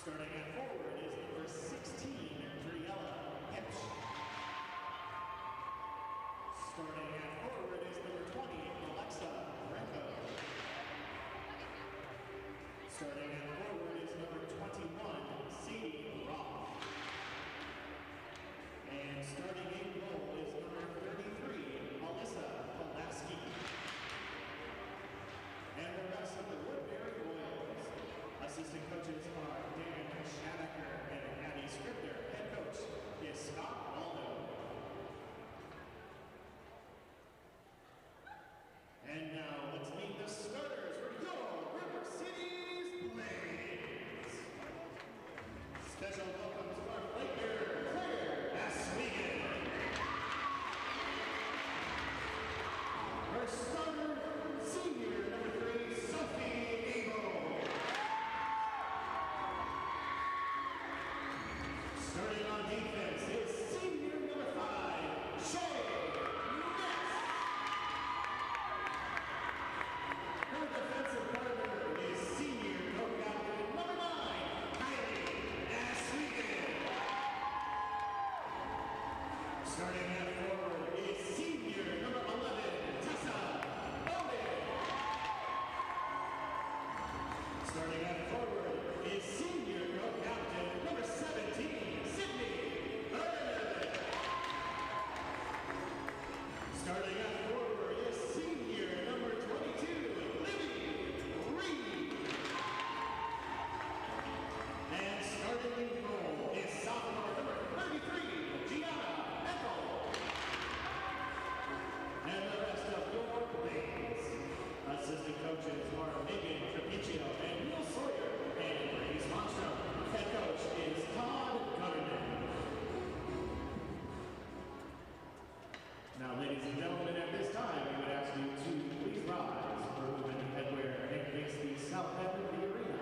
Starting at forward is number 16, Driella Hipsch. Starting at forward is number 20, Alexa Renko. Starting at forward is number 21, Sadie Roth. And starting in goal is number 33, Alyssa Pulaski. And the rest of the Woodbury Royals. Assistant coaches are Dan Schadecker and Abby Scribner. Head coach is Scott Waldo. And now let's meet the starters for your River City's Blades. Special welcome to our flanker, Claire Aswegan. Our starter, senior number 3, Sophie Abel. Starting on defense is senior number 5, Shay Ness. Her defensive partner is senior co-captain number 9, Kylie Aswegan. Starting at forward is senior number 11, Tessa Bowden. Starting at forward is senior co-captain number 17, Sydney Bernard. Starting at forward is senior number 22, Libby Reed. And starting in goal is sophomore number 33, Gianna Ethel. And the rest of your Blades. Assistant coaches are Megan Capiccio and Neil Sawyer and Grace Monstrom. Head coach is Todd Gunnerman. Now, ladies and gentlemen, at this time, we would ask you to please rise for movement headwear and face the south end of the arena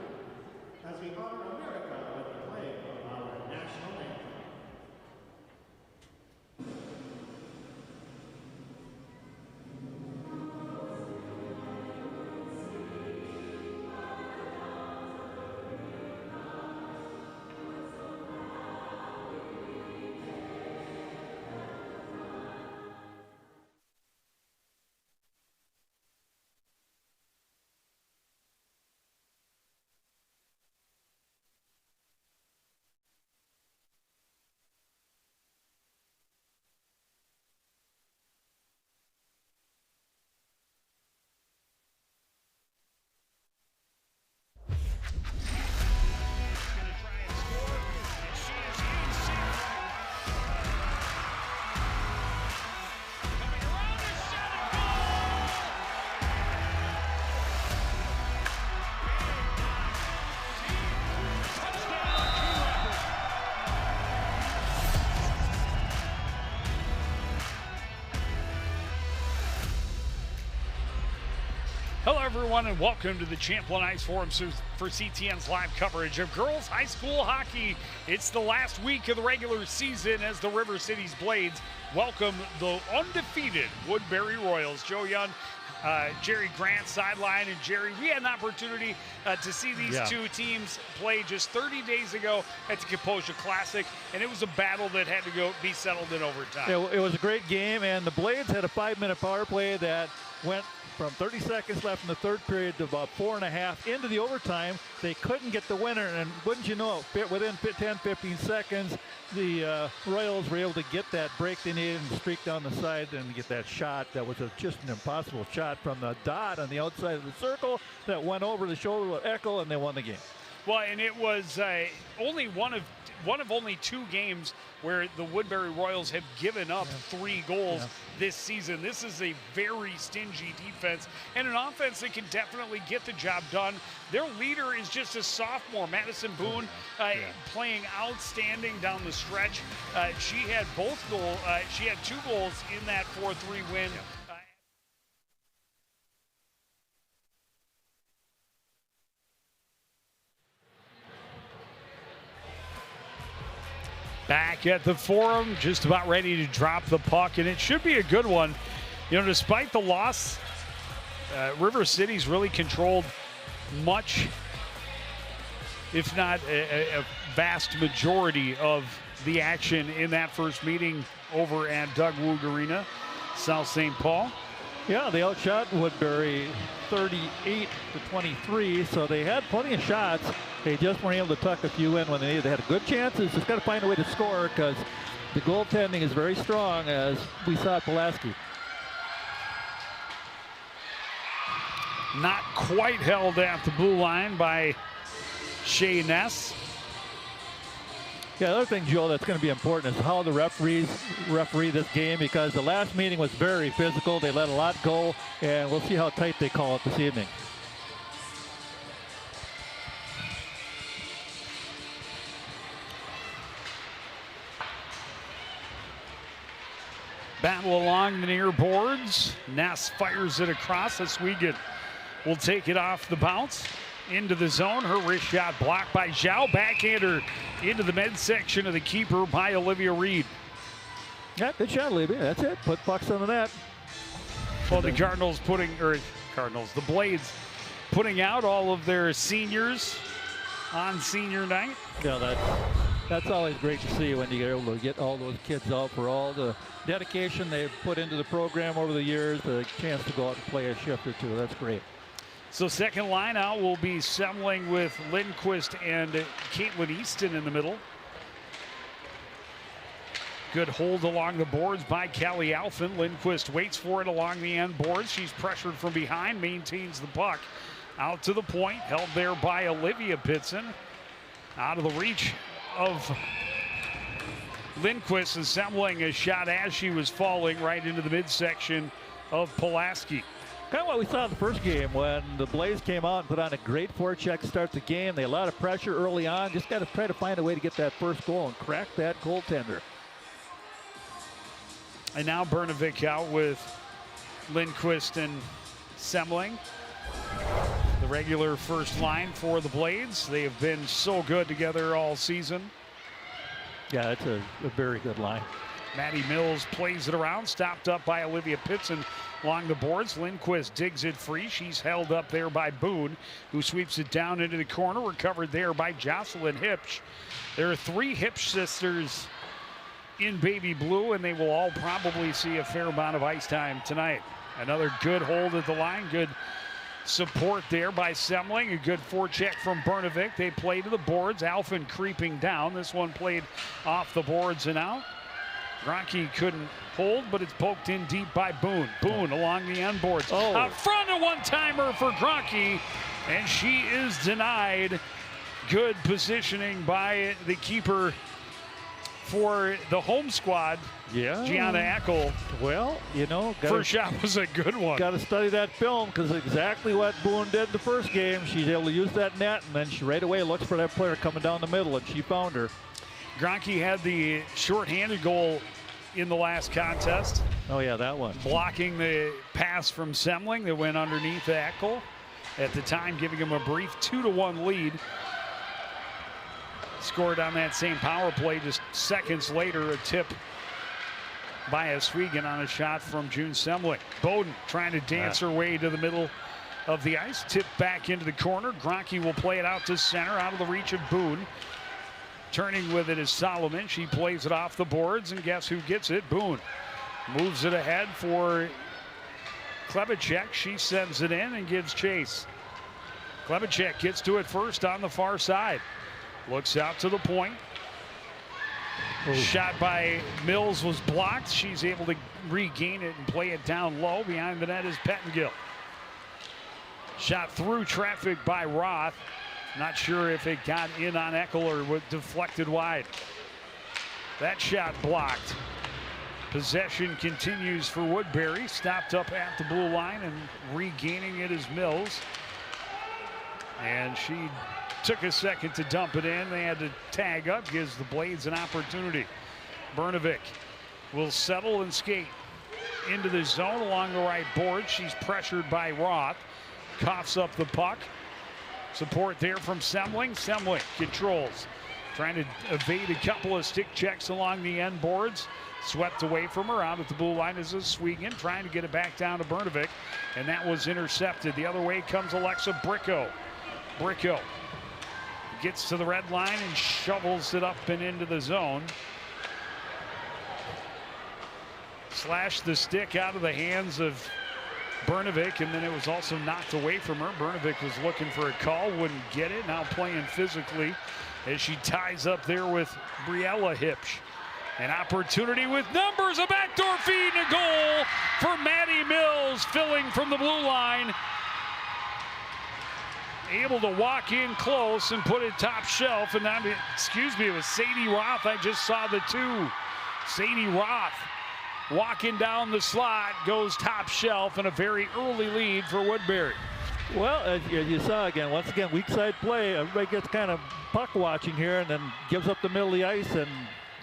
as we honor America with the playing of our national anthem. Hello everyone and welcome to the Champlain Ice Forum for CTN's live coverage of girls high school hockey. It's the last week of the regular season as the River City's Blades welcome the undefeated Woodbury Royals. Joe Young, Jerry Grant sideline, and Jerry, we had an opportunity to see these two teams play just 30 days ago at the Kaposia Classic, and it was a battle that had to be settled in overtime. It was a great game, and the Blades had a 5-minute power play that went from 30 seconds left in the third period to about 4.5 into the overtime. They couldn't get the winner, and wouldn't you know it, within 10-15 seconds, the Royals were able to get that break they needed and streak down the side and get that shot that was just an impossible shot from the dot on the outside of the circle that went over the shoulder of Eckel, and they won the game. Well, and it was only one of only 2 games where the Woodbury Royals have given up 3 goals this season. This is a very stingy defense and an offense that can definitely get the job done. Their leader is just a sophomore, Madison Boone, playing outstanding down the stretch. She had 2 goals in that 4-3 win. Back at the Forum, just about ready to drop the puck, and it should be a good one. You know, despite the loss, River City's really controlled much if not a vast majority of the action in that first meeting over at Doug Woog Arena, South St. Paul. Yeah, they outshot Woodbury 38-23, so they had plenty of shots. They just weren't able to tuck a few in when they needed. They had good chances. Just got to find a way to score because the goaltending is very strong, as we saw at Pulaski. Not quite held at the blue line by Shea Ness. Yeah, the other thing, Joe, that's going to be important is how the referee this game, because the last meeting was very physical. They let a lot go, and we'll see how tight they call it this evening. Battle along the near boards. Ness fires it across. Oswego will take it off the bounce. Into the zone. Her wrist shot blocked by Zhao. Backhander into the midsection of the keeper by Olivia Reed. Yeah, good shot, Olivia. That's it. Put pucks on the net. Well, the the Blades putting out all of their seniors on senior night. Yeah, that's always great to see when you're able to get all those kids out for all the dedication they've put into the program over the years, the chance to go out and play a shift or two. That's great. So second line out will be Semling with Lindquist and Caitlin Easton in the middle. Good hold along the boards by Callie Alphen. Lindquist waits for it along the end boards. She's pressured from behind, maintains the puck. Out to the point, held there by Olivia Pitson. Out of the reach of Lindquist, and Semling a shot as she was falling right into the midsection of Pulaski. Kind of what we saw in the first game when the Blaze came out and put on a great forecheck to start the game. They had a lot of pressure early on. Just got to try to find a way to get that first goal and crack that goaltender. And now Bernovic out with Lindquist and Semling. The regular first line for the Blades. They have been so good together all season. Yeah, it's a very good line. Maddie Mills plays it around, stopped up by Olivia Pitson along the boards. Lindquist digs it free. She's held up there by Boone, who sweeps it down into the corner. Recovered there by Jocelyn Hipsch. There are three Hipsch sisters in baby blue, and they will all probably see a fair amount of ice time tonight. Another good hold at the line. Good support there by Semling. A good forecheck from Bernovic. They play to the boards. Alphen creeping down. This one played off the boards and out. Gronke couldn't hold, but it's poked in deep by Boone. Boone along the end boards. Oh. Up front, a one-timer for Gronke, and she is denied. Good positioning by the keeper for the home squad. Yeah. Gianna Eckel. Well, you know, first shot was a good one. Got to study that film, because exactly what Boone did the first game. She's able to use that net, and then she right away looks for that player coming down the middle, and she found her. Gronke had the shorthanded goal in the last contest. Oh, yeah, that one. Blocking the pass from Semling that went underneath Eckel. At the time, giving him a brief 2-1 lead. Scored on that same power play just seconds later. A tip by Oswego on a shot from June Semling. Bowden trying to dance her way to the middle of the ice. Tipped back into the corner. Gronke will play it out to center, out of the reach of Boone. Turning with it is Solomon. She plays it off the boards, and guess who gets it? Boone. Moves it ahead for Klebacek. She sends it in and gives chase. Klebacek gets to it first on the far side. Looks out to the point. Ooh. Shot by Mills was blocked. She's able to regain it and play it down low. Behind the net is Pettengill. Shot through traffic by Roth. Not sure if it got in on Eckel or was deflected wide. That shot blocked. Possession continues for Woodbury. Stopped up at the blue line, and regaining it is Mills. And she took a second to dump it in. They had to tag up, gives the Blades an opportunity. Bernovic will settle and skate into the zone along the right board. She's pressured by Roth. Coughs up the puck. Support there from Semling. Semling controls. Trying to evade a couple of stick checks along the end boards. Swept away from her. Out at the blue line is Oswego, trying to get it back down to Bernovic. And that was intercepted. The other way comes Alexa Bricko. Bricko gets to the red line and shovels it up and into the zone. Slashed the stick out of the hands of Brnovic, and then it was also knocked away from her. Brnovic was looking for a call, wouldn't get it. Now playing physically as she ties up there with Briella Hipsch. An opportunity with numbers, a backdoor feed and a goal for Maddie Mills, filling from the blue line. Able to walk in close and put it top shelf. And now, excuse me, it was Sadie Roth. I just saw the two. Sadie Roth walking down the slot, goes top shelf, and a very early lead for Woodbury. Well, as you saw again, once again, weak side play. Everybody gets kind of puck watching here and then gives up the middle of the ice, and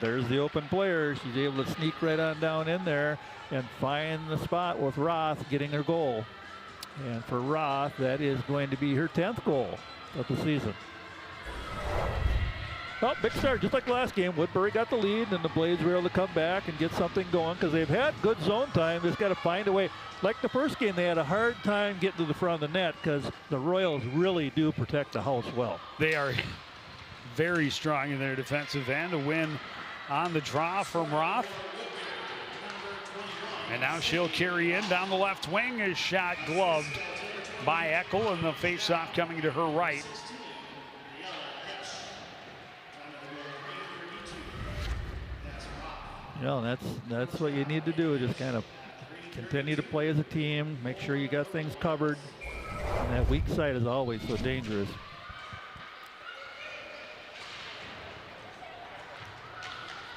there's the open player. She's able to sneak right on down in there and find the spot with Roth getting her goal. And for Roth, that is going to be her 10th goal of the season. Well, big start, just like last game. Woodbury got the lead, and the Blades were able to come back and get something going because they've had good zone time. They've got to find a way. Like the first game, they had a hard time getting to the front of the net because the Royals really do protect the house well. They are very strong in their defensive end. A win on the draw from Roth. And now she'll carry in down the left wing. A shot gloved by Eckel, and the faceoff coming to her right. You know, that's what you need to do. Just kind of continue to play as a team. Make sure you got things covered. And that weak side is always so dangerous.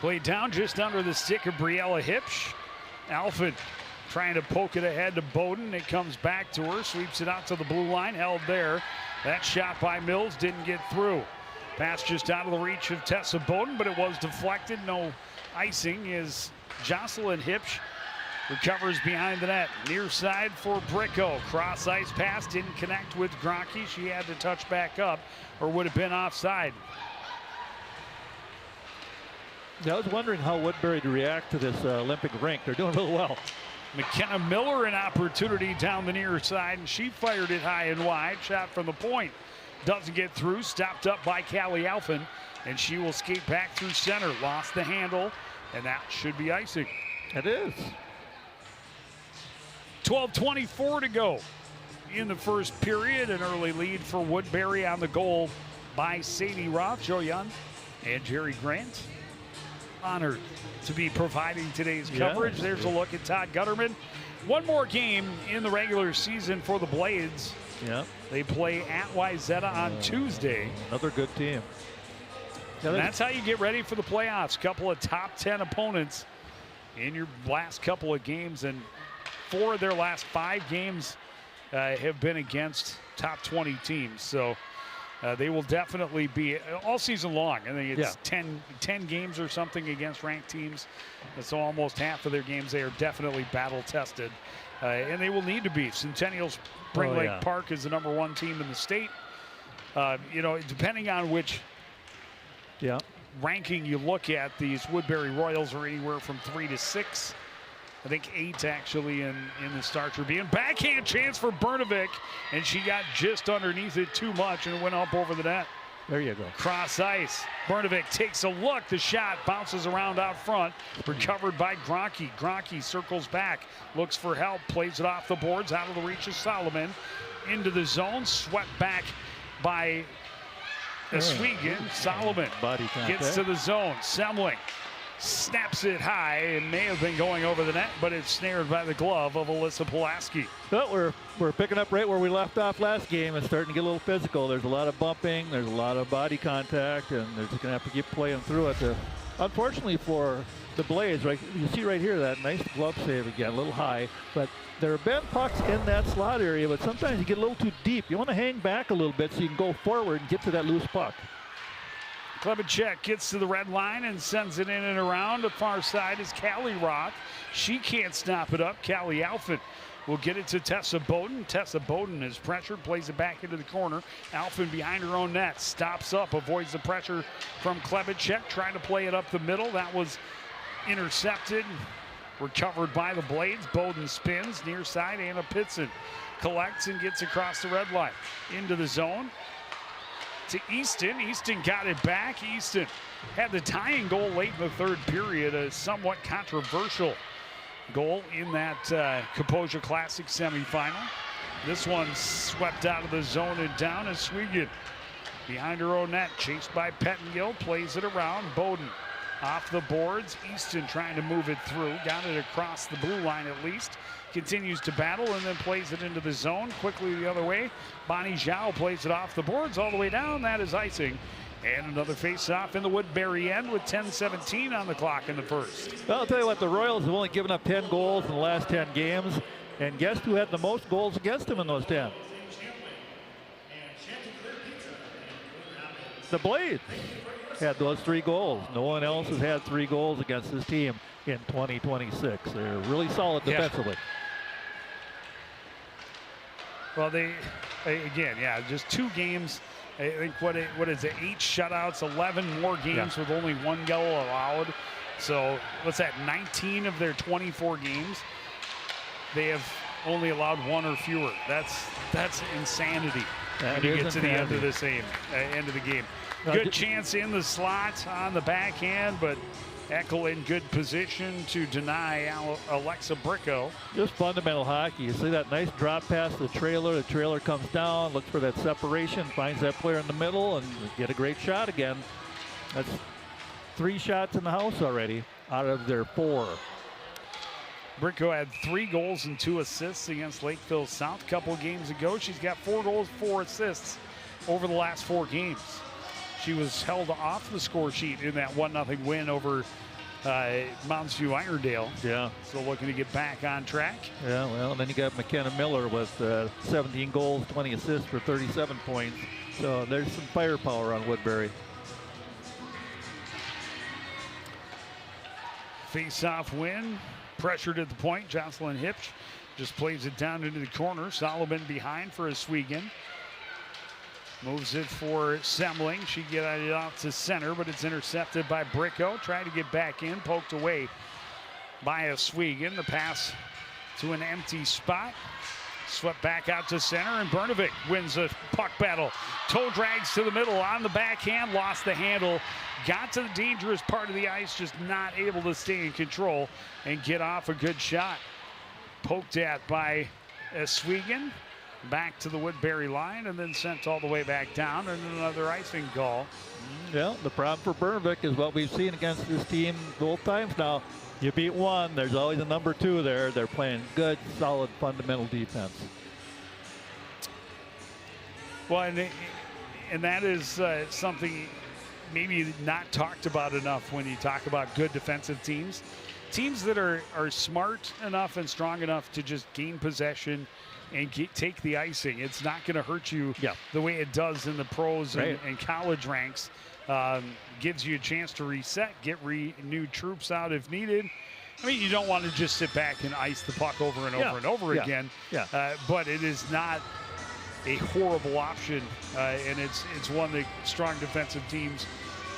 Played down just under the stick of Briella Hipsch. Alford trying to poke it ahead to Bowden. It comes back to her, sweeps it out to the blue line, held there. That shot by Mills didn't get through. Pass just out of the reach of Tessa Bowden, but it was deflected. No icing as Jocelyn Hipsch recovers behind the net. Near side for Bricko. Cross ice pass didn't connect with Gronke. She had to touch back up or would have been offside. I was wondering how Woodbury to react to this Olympic rink. They're doing real well. McKenna Miller an opportunity down the near side, and she fired it high and wide. Shot from the point doesn't get through. Stopped up by Callie Alphen, and she will skate back through center. Lost the handle, and that should be icing. It is. 12:24 to go in the first period. An early lead for Woodbury on the goal by Sadie Roth. Joe Young and Jerry Grant honored to be providing today's coverage. Yeah. There's a look at Todd Gutterman. One more game in the regular season for the Blades. Yeah. They play at Wayzata on Tuesday. Another good team. And that's how you get ready for the playoffs. Couple of top 10 opponents in your last couple of games, and 4 of their last 5 games have been against top 20 teams. So they will definitely be all season long. I think it's 10 games or something against ranked teams. So almost half of their games, they are definitely battle tested. And they will need to be. Centennial Spring Lake Park is the #1 team in the state. You know, depending on which ranking you look at, these Woodbury Royals are anywhere from 3 to 6. I think 8 actually in the Star Tribune. Backhand chance for Brnovic, and she got just underneath it too much, and it went up over the net. There you go. Cross ice. Brnovic takes a look. The shot bounces around out front. Recovered by Gronke. Gronke circles back, looks for help, plays it off the boards, out of the reach of Solomon. Into the zone, swept back by Oswego. Solomon gets to the zone. Semling snaps it high. It may have been going over the net, but it's snared by the glove of Alyssa Pulaski. Well, we're picking up right where we left off last game and starting to get a little physical. There's a lot of bumping, there's a lot of body contact, and they're just going to have to keep playing through it. Unfortunately for the Blades, right, you see right here that nice glove save again, a little high, but there have been pucks in that slot area, but sometimes you get a little too deep. You want to hang back a little bit so you can go forward and get to that loose puck. Klebacek gets to the red line and sends it in and around. The far side is Callie Roth. She can't stop it up. Callie Alphen will get it to Tessa Bowden. Tessa Bowden is pressured, plays it back into the corner. Alphen behind her own net, stops up, avoids the pressure from Klebacek, trying to play it up the middle. That was intercepted, recovered by the Blades. Bowden spins near side. Anna Pitson collects and gets across the red line into the zone. to Easton. Easton got it back. Easton had the tying goal late in the third period, a somewhat controversial goal in that Kaposia Classic semifinal. This one swept out of the zone and down as Swegan behind her own net, chased by Pettingill, plays it around. Bowden off the boards. Easton trying to move it through, got it across the blue line at least. Continues to battle and then plays it into the zone. Quickly the other way. Bonnie Zhao plays it off the boards all the way down. That is icing. And another face-off in the Woodbury end with 10:17 on the clock in the first. Well, I'll tell you what, the Royals have only given up 10 goals in the last 10 games. And guess who had the most goals against them in those 10? The Blades had those 3 goals. No one else has had 3 goals against this team in 2026. They're really solid defensively. Well, they, again, just 2 games. I think what is it, 8 shutouts, 11 more games with only 1 goal allowed. So what's that, 19 of their 24 games, they have only allowed 1 or fewer. That's insanity when you get to the end of the end of the game. Good chance in the slot on the backhand, but Eckel in good position to deny Alexa Bricko. Just fundamental hockey. You see that nice drop pass to the trailer comes down, looks for that separation, finds that player in the middle, and get a great shot again. That's 3 shots in the house already out of their 4. Bricko had 3 goals and 2 assists against Lakeville South a couple of games ago. She's got 4 goals, 4 assists over the last 4 games. She was held off the score sheet in that 1-0 win over Mountains View Irondale. Yeah. So looking to get back on track. Yeah, well, and then you got McKenna Miller with 17 goals, 20 assists for 37 points. So there's some firepower on Woodbury. Face-off win. Pressured at the point. Jocelyn Hipsch just plays it down into the corner. Solomon behind for a Swegan. Moves it for Semling. She got it off to center, but it's intercepted by Bricko. Trying to get back in, poked away by a Swegan. The pass to an empty spot. Swept back out to center, and Bernovic wins a puck battle. Toe drags to the middle on the backhand, lost the handle. Got to the dangerous part of the ice, just not able to stay in control and get off a good shot. Poked at by Swegan. Back to the Woodbury line and then sent all the way back down, and another icing call. Yeah, the problem for Bernovic is what we've seen against this team both times now. You beat 1, there's always a number 2 there. They're playing good, solid, fundamental defense. Well, and that is something maybe not talked about enough when you talk about good defensive teams. Teams that are smart enough and strong enough to just gain possession and take the icing. It's not going to hurt you the way it does in the pros and college ranks. Gives you a chance to reset, get new troops out if needed. I mean, you don't want to just sit back and ice the puck over and over and over again. But it is not a horrible option, and it's one that strong defensive teams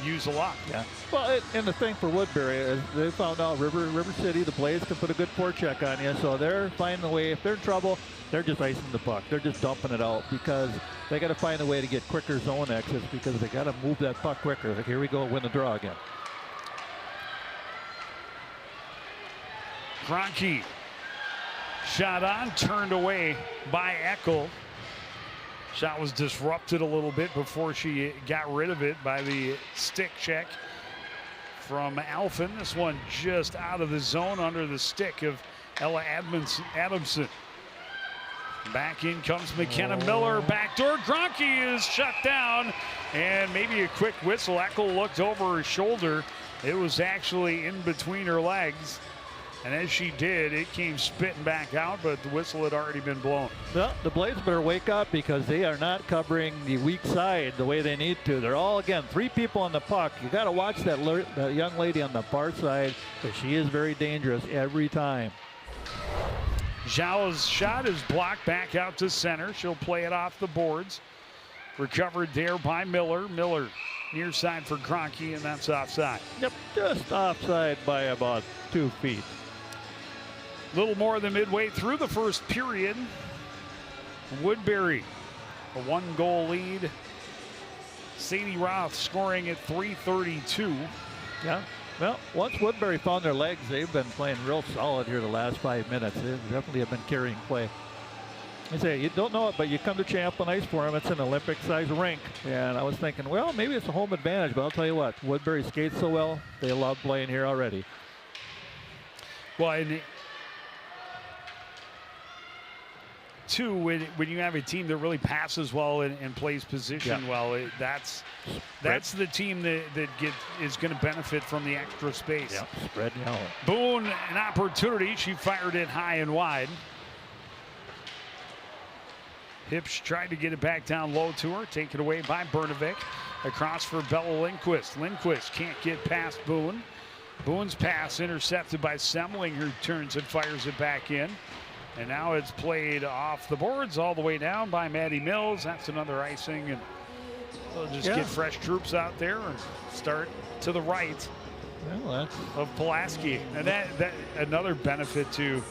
use a lot. Yeah. Well, and the thing for Woodbury is they found out River City, the Blades can put a good forecheck on you, so they're finding a way. If they're in trouble, they're just icing the puck. They're just dumping it out because they got to find a way to get quicker zone exits because they got to move that puck quicker. Like, here we go, win the draw again. Gronke shot on, turned away by Eckel. Shot was disrupted a little bit before she got rid of it by the stick check from Alphen. This one just out of the zone under the stick of Ella Adamson. Back in comes McKenna Miller. Backdoor. Gronke is shut down. And maybe a quick whistle. Eckel looked over her shoulder. It was actually in between her legs. And as she did, it came spitting back out, but the whistle had already been blown. Well, the Blades better wake up because they are not covering the weak side the way they need to. They're all, again, 3 people on the puck. You got to watch that young lady on the far side because she is very dangerous every time. Zhao's shot is blocked back out to center. She'll play it off the boards. Recovered there by Miller. Miller near side for Gronke, and that's offside. Yep, just offside by about 2 feet. Little more than midway through the first period. Woodbury, a 1-goal lead Sadie Roth scoring at 3:32. Yeah. Well, once Woodbury found their legs, they've been playing real solid here the last 5 minutes. They definitely have been carrying play. I say, you don't know it, but you come to Champlin Ice Forum, it's an Olympic-sized rink. And I was thinking, well, maybe it's a home advantage, but I'll tell you what, Woodbury skates so well, they love playing here already. Well, and two, when you have a team that really passes well and plays position well, that's the team that is going to benefit from the extra space. Yep. Spread out. Boone, an opportunity. She fired it high and wide. Hipsch tried to get it back down low to her. Taken away by Bernovic. Across for Bella Lindquist. Lindquist can't get past Boone. Boone's pass intercepted by Semling, who turns and fires it back in. And now it's played off the boards all the way down by Maddie Mills. That's another icing, and they'll just get fresh troops out there and start to the right of Pulaski. And that another benefit to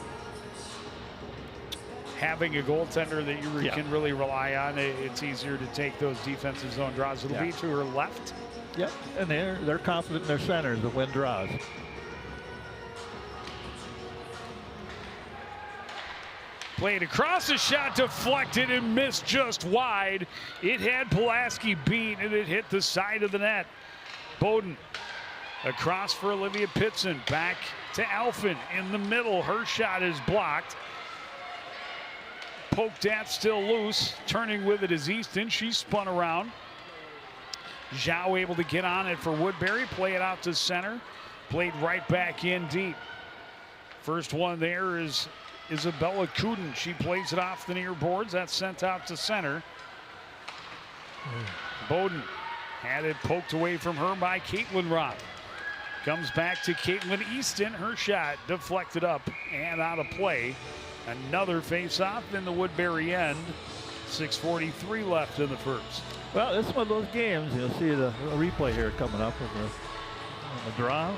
having a goaltender that you can really rely on. It's easier to take those defensive zone draws. It'll be to her left. Yep, and they're confident in their centers to win draws. Played across, the shot deflected and missed just wide. It had Pulaski beat, and it hit the side of the net. Bowden across for Olivia Pitson. Back to Alphen in the middle. Her shot is blocked. Poked at, still loose. Turning with it is Easton. She spun around. Zhao able to get on it for Woodbury. Play it out to center. Played right back in deep. First one there is Isabella Kuden. She plays it off the near boards. That's sent out to center. Bowden had it poked away from her by Caitlin Roth. Comes back to Caitlin Easton. Her shot deflected up and out of play. Another face-off in the Woodbury end. 6:43 left in the first. Well, this is one of those games. You'll see the replay here coming up with the draw.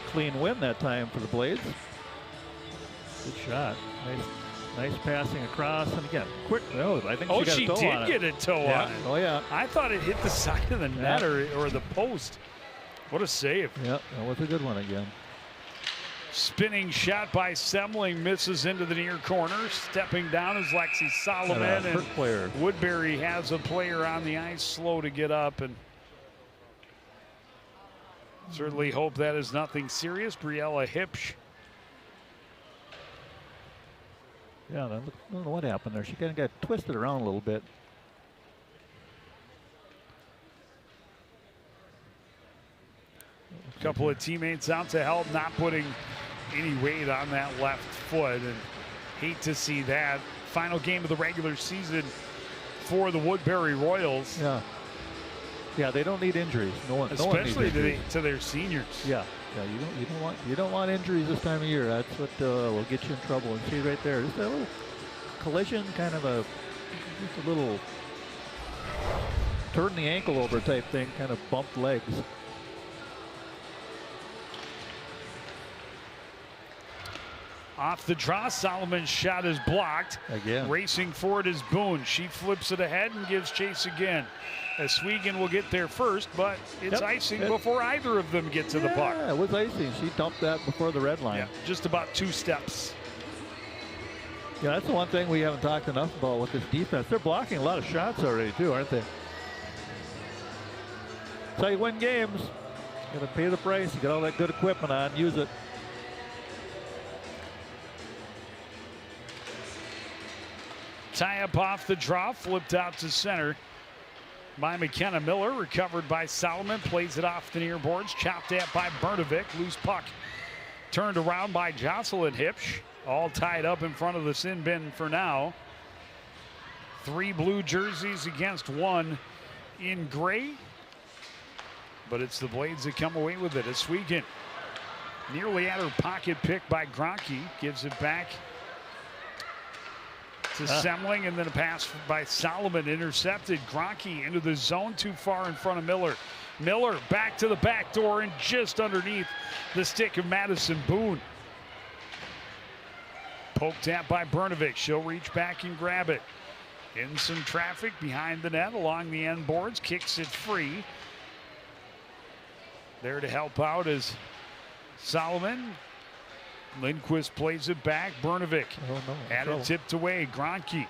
Clean win that time for the Blades. Good shot. Nice passing across, and again, quick. Oh, I think she got a toe on it. Get a toe on it. Oh yeah. I thought it hit the side of the net or the post. What a save. Yeah, that was a good one again. Spinning shot by Semling misses into the near corner. Stepping down is Lexi Solomon, and Woodbury has a player on the ice slow to get up, and certainly hope that is nothing serious. Briella Hipsch. Yeah, I don't know what happened there. She kind of got twisted around a little bit. A couple of teammates out to help, not putting any weight on that left foot, and hate to see that. Final game of the regular season for the Woodbury Royals. Yeah, they don't need injuries. Especially to their seniors. Yeah, you don't want injuries this time of year. That's what will get you in trouble. And see right there, just a little collision, kind of just a little turn the ankle over type thing, kind of bumped legs. Off the draw, Solomon's shot is blocked. Again. Racing forward is Boone. She flips it ahead and gives chase again. Swegan will get there first, but it's icing before either of them get to the puck. Yeah, it was icing. She dumped that before the red line. Yeah, just about 2 steps. Yeah, that's the one thing we haven't talked enough about with this defense. They're blocking a lot of shots already, too, aren't they? So you win games. You got to pay the price. You got all that good equipment on. Use it. Tie up off the draw, flipped out to center by McKenna Miller, recovered by Solomon, plays it off the near boards, chopped at by Bernovic, loose puck turned around by Jocelyn Hipsch, all tied up in front of the sin bin for now. 3 blue jerseys against 1 in gray, but it's the Blades that come away with it. As Swegan nearly at her pocket pick by Gronke, gives it back to Semling, and then a pass by Solomon intercepted. Gronke into the zone, too far in front of Miller. Miller back to the back door and just underneath the stick of Madison Boone. Poked at by Bernovic. She'll reach back and grab it. In some traffic behind the net along the end boards, kicks it free. There to help out is Solomon. Lindquist plays it back. Bernovic had it tipped away. Gronke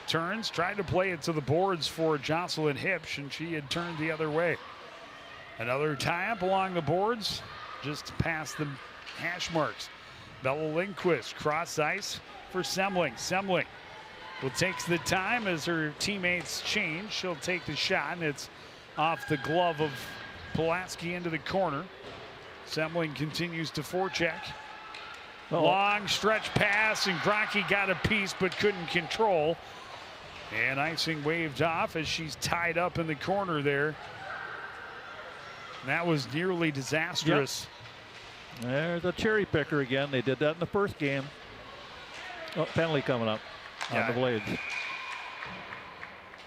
turns, tried to play it to the boards for Jocelyn Hipsch, and she had turned the other way. Another tie-up along the boards, just past the hash marks. Bella Lindquist cross ice for Semling. Semling will take the time as her teammates change. She'll take the shot, and it's off the glove of Pulaski into the corner. Semling continues to forecheck. Long stretch pass, and Gronke got a piece but couldn't control. And icing waved off as she's tied up in the corner there. And that was nearly disastrous. Yep. There's a cherry picker again. They did that in the first game. Oh, penalty coming up on the Blades.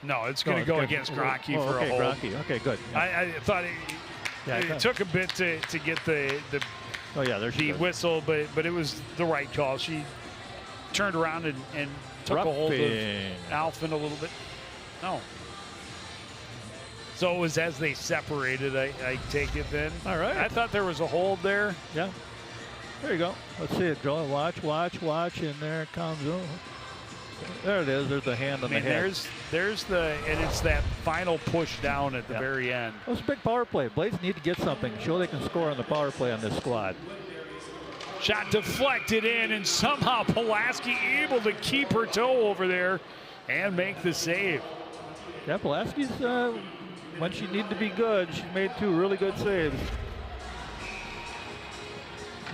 No, it's going to go against Gronke for a hold. Gronke. Okay, good. Yeah. I thought it took a bit to get the whistle, but it was the right call. She turned around and took a hold of Alphen a little bit. No. So it was as they separated, I take it then. All right. I thought there was a hold there. Yeah. There you go. Let's see it, Joel. Watch, and there it comes. Oh. There it is. There's the hand on the head. And it's that final push down at the very end. It was a big power play. Blades need to get something. Show they can score on the power play on this squad. Shot deflected in, and somehow Pulaski able to keep her toe over there and make the save. Yeah, Pulaski's, when she needed to be good, she made 2 really good saves.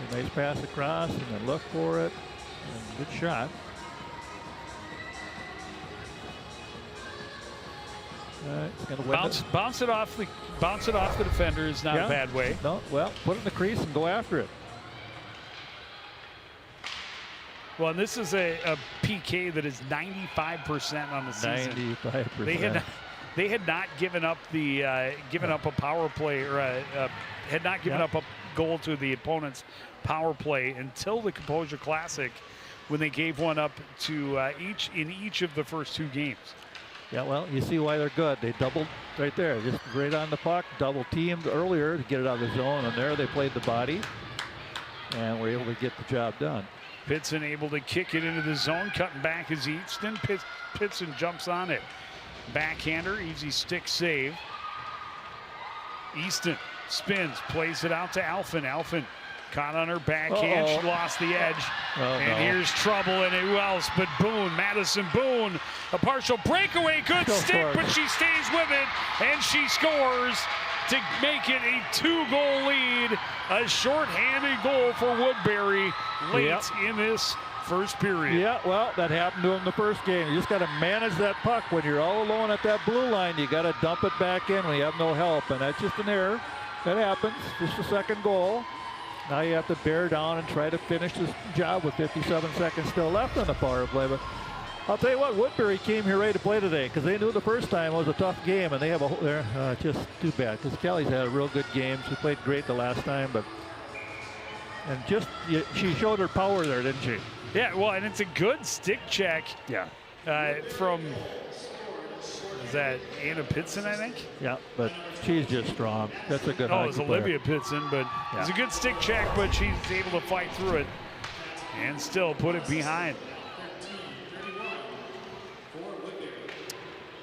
A nice pass across, and then look for it. And good shot. It's gonna bounce it off the defender is not a bad way. No, well, put it in the crease and go after it. Well, and this is a PK that is 95% on the season. 95%. They had not given up a power play or had not given up a goal to the opponent's power play until the Composure Classic, when they gave one up to each of the first 2 games. Yeah, well, you see why they're good. They doubled right there, just right on the puck, double teamed earlier to get it out of the zone, and there they played the body and were able to get the job done. Pitson able to kick it into the zone, cutting back is Easton. Pitson jumps on it. Backhander, easy stick save. Easton spins, plays it out to Alphen. Alphen caught on her backhand. She lost the edge. Here's trouble, and who else but Boone, Madison Boone. A partial breakaway, good stick, but she stays with it, and she scores to make it a 2-goal lead. A shorthanded goal for Woodbury late in this first period. Yeah, well, that happened to him the first game. You just got to manage that puck. When you're all alone at that blue line, you got to dump it back in when you have no help, and that's just an error. That happens. Just the second goal. Now you have to bear down and try to finish this job with 57 seconds still left on the power play. But I'll tell you what, Woodbury came here ready to play today because they knew the first time was a tough game, and they have just too bad because Kelly's had a real good game. She played great the last time, she showed her power there, didn't she? Yeah, well, and it's a good stick check. Yeah. From, is that Anna Pitson, I think? Yeah, but she's just strong. That's a good hockey player. Olivia Pitson, but it's a good stick check, but she's able to fight through it and still put it behind.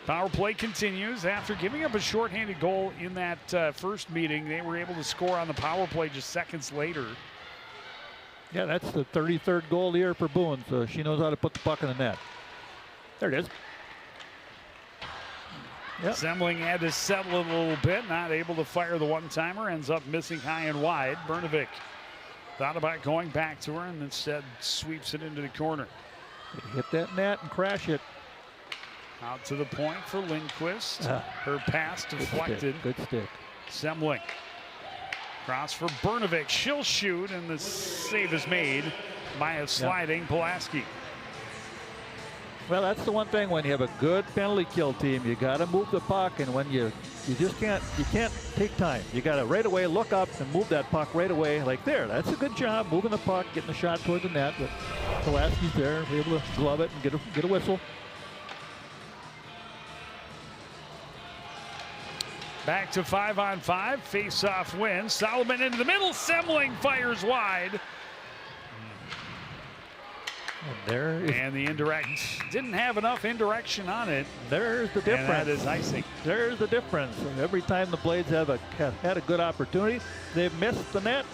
Power play continues. After giving up a shorthanded goal in that first meeting, they were able to score on the power play just seconds later. Yeah, that's the 33rd goal of the year for Boone, so she knows how to put the puck in the net. There it is. Yep. Semling had to settle it a little bit, not able to fire the one-timer, ends up missing high and wide. Bernovic thought about going back to her and instead sweeps it into the corner. Hit that net and crash it. Out to the point for Lindquist. Her pass deflected. Good stick. Semling. Cross for Bernovic. She'll shoot, and the save is made by a sliding Pulaski. Well, that's the one thing when you have a good penalty kill team, you got to move the puck, and when you just can't take time. You got to right away look up and move that puck right away. Like there, that's a good job moving the puck, getting the shot toward the net. But Pulaski's there, able to glove it and get a whistle. Back to 5-on-5. Face-off win. Solomon into the middle. Semling fires wide. And the indirect didn't have enough indirection on it. There's the difference. And that is icing. There's the difference. And every time the Blades have had a good opportunity, they've missed the net.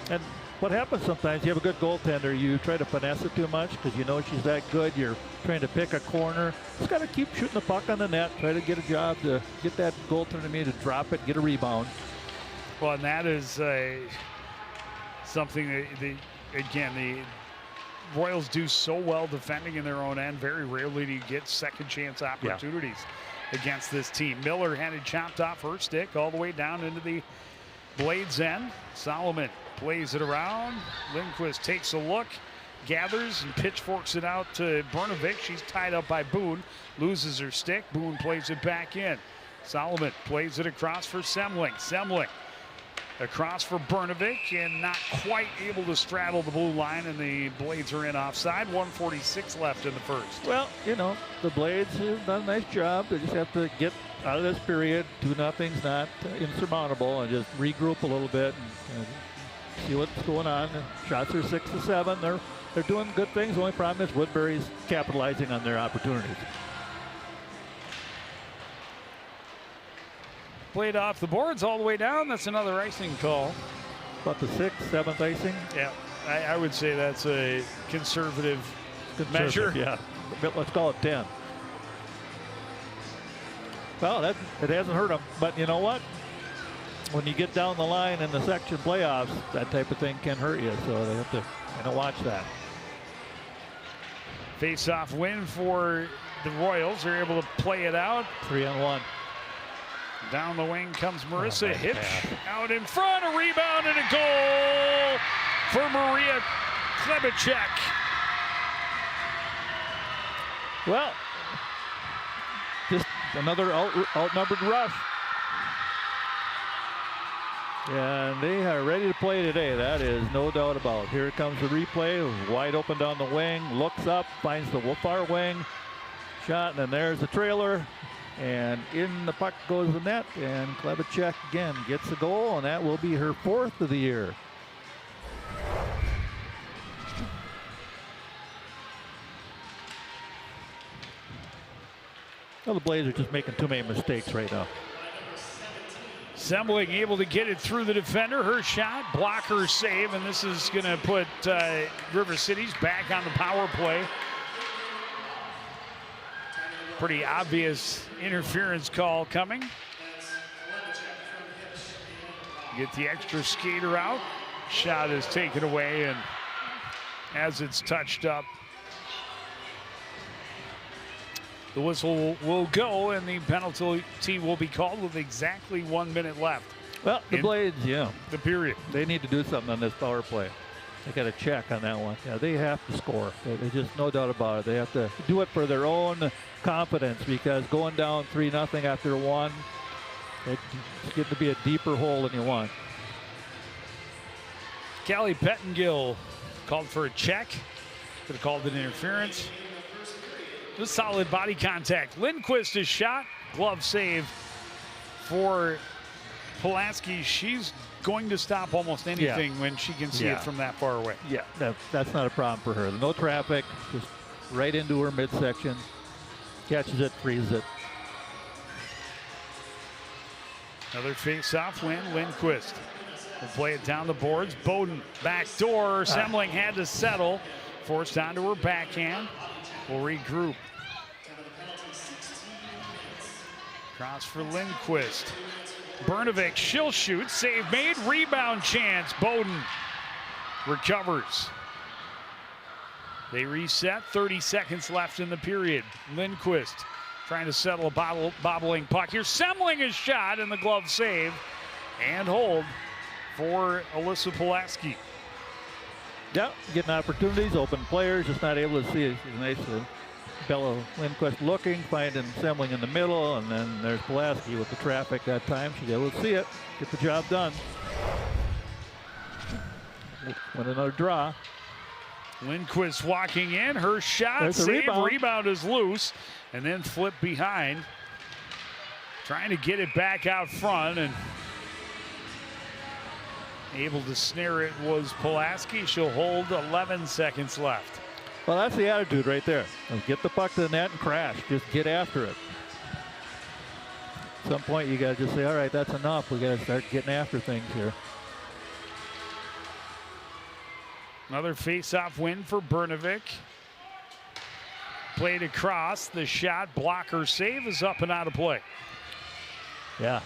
And what happens sometimes, you have a good goaltender, you try to finesse it too much because you know she's that good. You're trying to pick a corner. Just got to keep shooting the puck on the net. Try to get a job to get that goaltender to drop it, get a rebound. Well, and that is something that the Royals do so well defending in their own end. Very rarely do you get second chance opportunities against this team. Miller had it chopped off her stick all the way down into the Blades end. Solomon plays it around. Lindquist takes a look, gathers and pitchforks it out to Brnovich. She's tied up by Boone, loses her stick. Boone plays it back in. Solomon plays it across for Semling. Semling across for Brnovich and not quite able to straddle the blue line, and the Blades are in offside. 1:46 left in the first. Well, you know, the Blades have done a nice job. They just have to get out of this period. 2-0's not insurmountable, and just regroup a little bit and see what's going on. Shots are 6-7. They're doing good things. The only problem is Woodbury's capitalizing on their opportunities. Played off the boards all the way down. That's another icing call. About the 6th, 7th icing? Yeah, I would say that's a conservative measure. Yeah, let's call it 10. Well, it hasn't hurt them, but you know what? When you get down the line in the section playoffs, that type of thing can hurt you, so they have to watch that. Face-off win for the Royals. They're able to play it out. 3-on-1. Down the wing comes Marissa Hitch out in front, a rebound and a goal for Maria Klebacek. Well, just another outnumbered rush. And they are ready to play today. That is no doubt about it. Here comes the replay, wide open down the wing, looks up, finds the far wing, shot, and then there's the trailer. And in the puck goes the net, and Klebacek again gets a goal, and that will be her 4th of the year. Well, the Blades are just making too many mistakes right now. Semling able to get it through the defender. Her shot, blocker save, and this is going to put River Cities back on the power play. Pretty obvious interference call coming. Get the extra skater out. Shot is taken away, and as it's touched up, the whistle will go, and the penalty will be called with exactly 1 minute left. Well, the Blades, the period. They need to do something on this power play. They got to check on that one. Yeah, they have to score. There's just no doubt about it. They have to do it for their own confidence, because going down 3-0 after one, it's getting to be a deeper hole than you want. Callie Pettengill called for a check. Could have called it interference. Just solid body contact. Lindquist is shot. Glove save for Pulaski. She's going to stop almost anything when she can see it from that far away. Yeah, that's not a problem for her. No traffic, just right into her midsection. Catches it, frees it. Another face-off win. Lindquist will play it down the boards. Bowden back door. Semling had to settle. Forced onto her backhand. Will regroup. Cross for Lindquist. Brnovich, she'll shoot. Save made. Rebound chance. Bowden recovers. They reset. 30 seconds left in the period. Lindquist trying to settle a bobbling puck. Here's Semling is shot, and the glove save and hold for Alyssa Pulaski. Yeah, getting opportunities, open players, just not able to see it. It's nice to Bella Lindquist looking, finding Semling in the middle, and then there's Pulaski with the traffic that time. She's able to see it, get the job done. Win another draw. Lindquist walking in, her shot, save, rebound is loose, and then flip behind. trying to get it back out front, and able to snare it was Pulaski. She'll hold 11 seconds left. Well, that's the attitude right there. Get the puck to the net and crash. Just get after it. At some point, you got to just say, all right, that's enough. We got to start getting after things here. Another face-off win for Brnovik. Played across. The shot, blocker save is up and out of play. Yeah.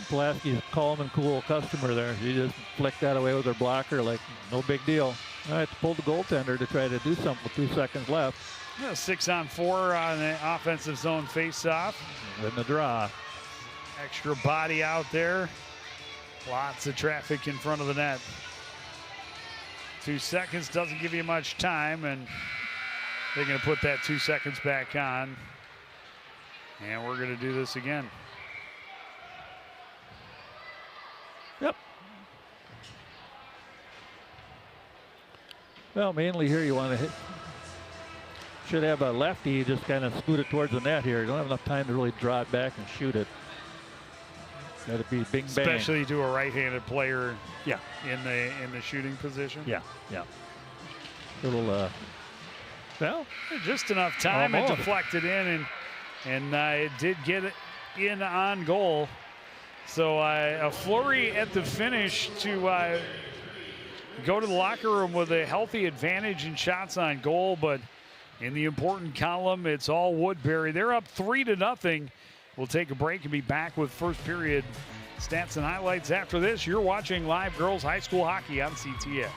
Pulaski's a calm and cool customer there. She just flicked that away with her blocker like no big deal. All right, pull the goaltender to try to do something with 2 seconds left. Yeah, 6-on-4 on the offensive zone face-off. In the draw. Extra body out there. Lots of traffic in front of the net. 2 seconds doesn't give you much time, and they're going to put that 2 seconds back on. And we're going to do this again. Yep. Well, mainly here you want to hit. Should have a lefty just kind of scoot it towards the net here. You don't have enough time to really draw it back and shoot it. Got to be bing bang. Especially to a right-handed player. Yeah. In the shooting position. Yeah. Yeah. Little. Well, just enough time. It deflected in, and it did get it in on goal. So a flurry at the finish to go to the locker room with a healthy advantage in shots on goal, but in the important column, it's all Woodbury. They're up 3-0. We'll take a break and be back with first period stats and highlights after this. You're watching live girls high school hockey on CTN.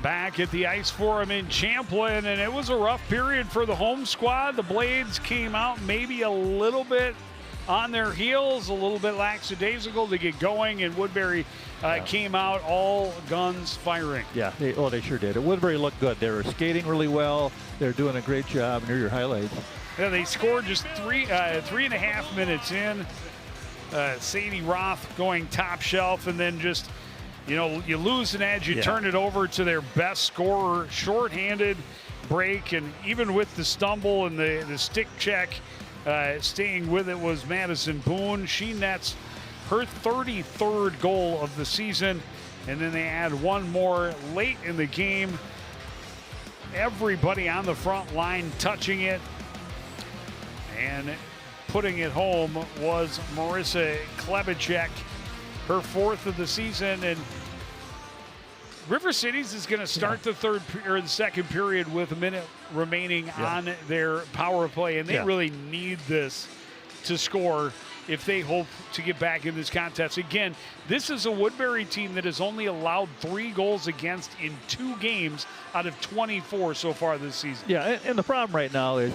back at the Ice Forum in Champlin, and it was a rough period for the home squad. The Blades came out maybe a little bit on their heels, a little bit lackadaisical to get going, and Woodbury came out all guns firing. Yeah, they sure did. Woodbury looked good. They were skating really well. They're doing a great job, and here are your highlights. Yeah, they scored just 3.5 minutes in. Sadie Roth going top shelf, and then just, you lose an edge, you turn it over to their best scorer, shorthanded break, and even with the stumble and the stick check, staying with it was Madison Boone. She nets her 33rd goal of the season, and then they add one more late in the game. Everybody on the front line touching it, and putting it home was Marissa Klebacek, her 4th of the season. And River Cities is going to start the second period with a minute remaining on their power play, and they really need this to score if they hope to get back in this contest. Again, this is a Woodbury team that has only allowed 3 goals against in 2 games out of 24 so far this season. Yeah, and the problem right now is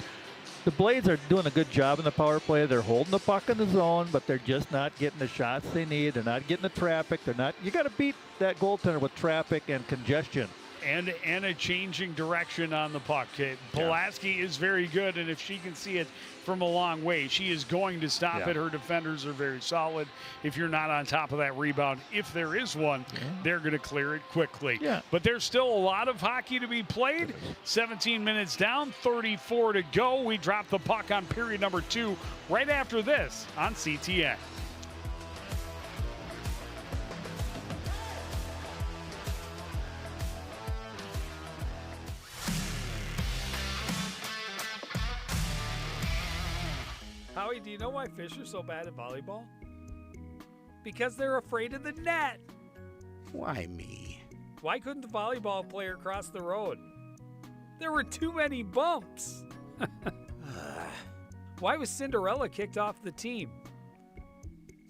the Blades are doing a good job in the power play. They're holding the puck in the zone, but they're just not getting the shots they need. They're not getting the traffic. You got to beat that goaltender with traffic and congestion. And a changing direction on the puck. Pulaski is very good, and if she can see it from a long way, she is going to stop it. Her defenders are very solid. If you're not on top of that rebound, if there is one, they're going to clear it quickly. But there's still a lot of hockey to be played. 17 minutes down, 34 to go. We drop the puck on period number 2 right after this on CTN. Howie, do you know why fish are so bad at volleyball? Because they're afraid of the net. Why me? Why couldn't the volleyball player cross the road? There were too many bumps. Why was Cinderella kicked off the team?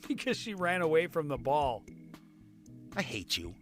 Because she ran away from the ball. I hate you.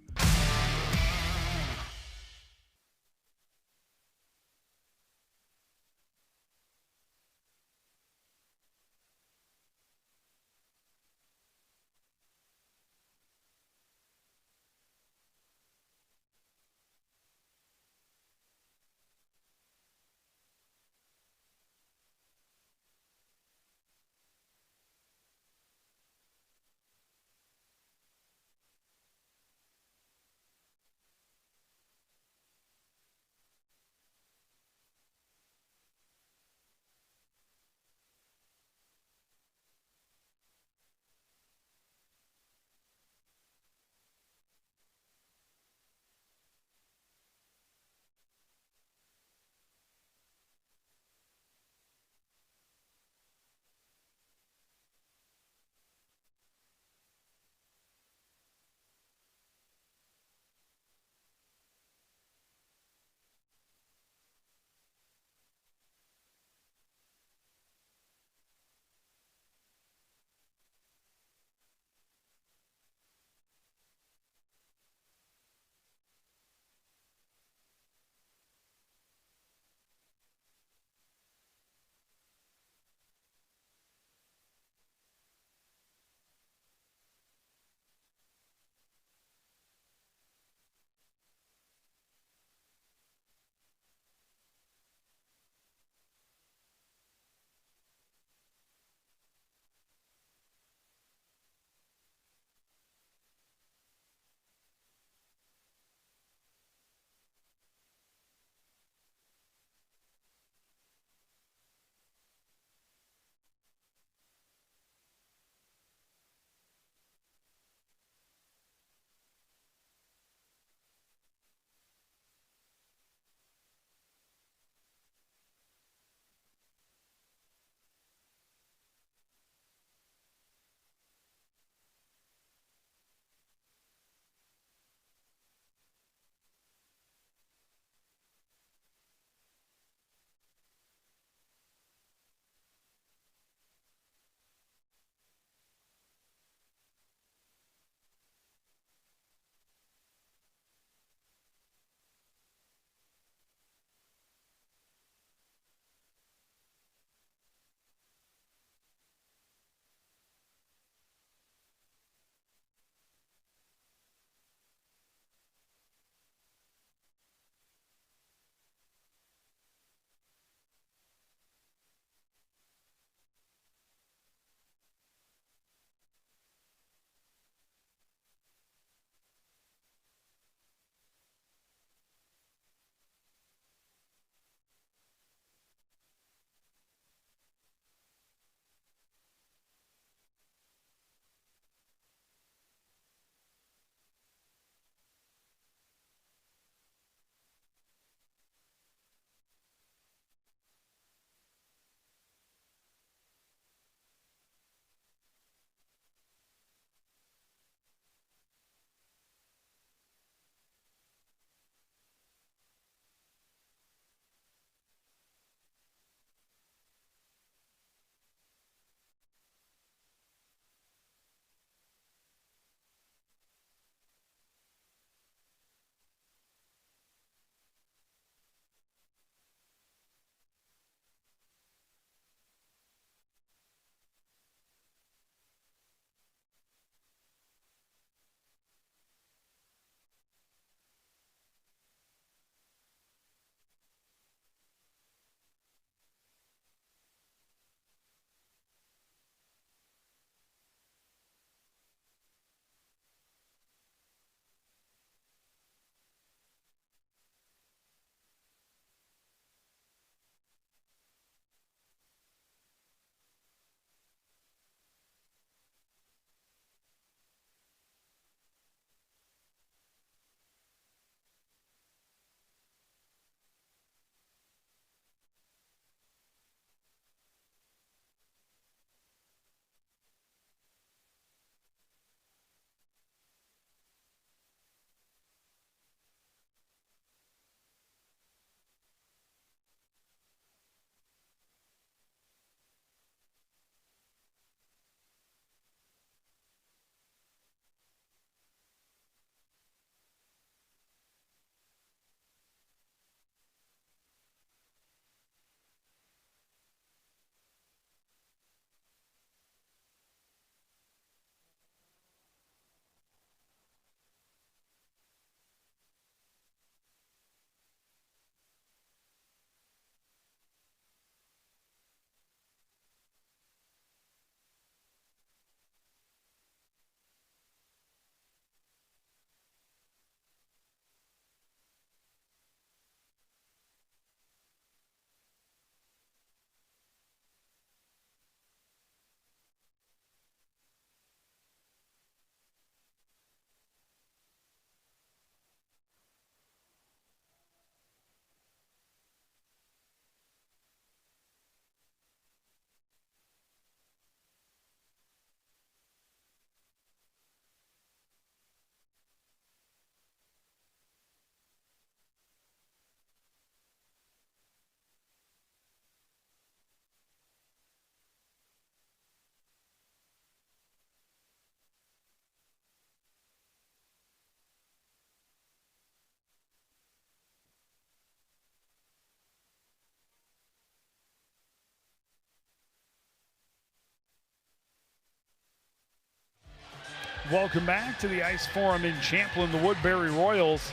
Welcome back to the Ice Forum in Champlin. The Woodbury Royals,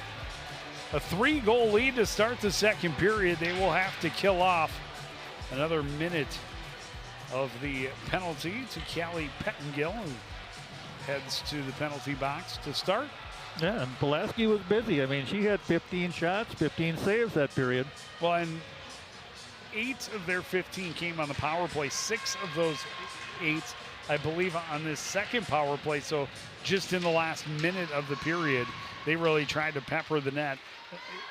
a 3-goal lead to start the second period. They will have to kill off another minute of the penalty to Callie Pettengill, who heads to the penalty box to start. Yeah, and Pulaski was busy. I mean, she had 15 shots, 15 saves that period. Well, and 8 of their 15 came on the power play. 6 of those 8, I believe, on this second power play. So just in the last minute of the period, they really tried to pepper the net,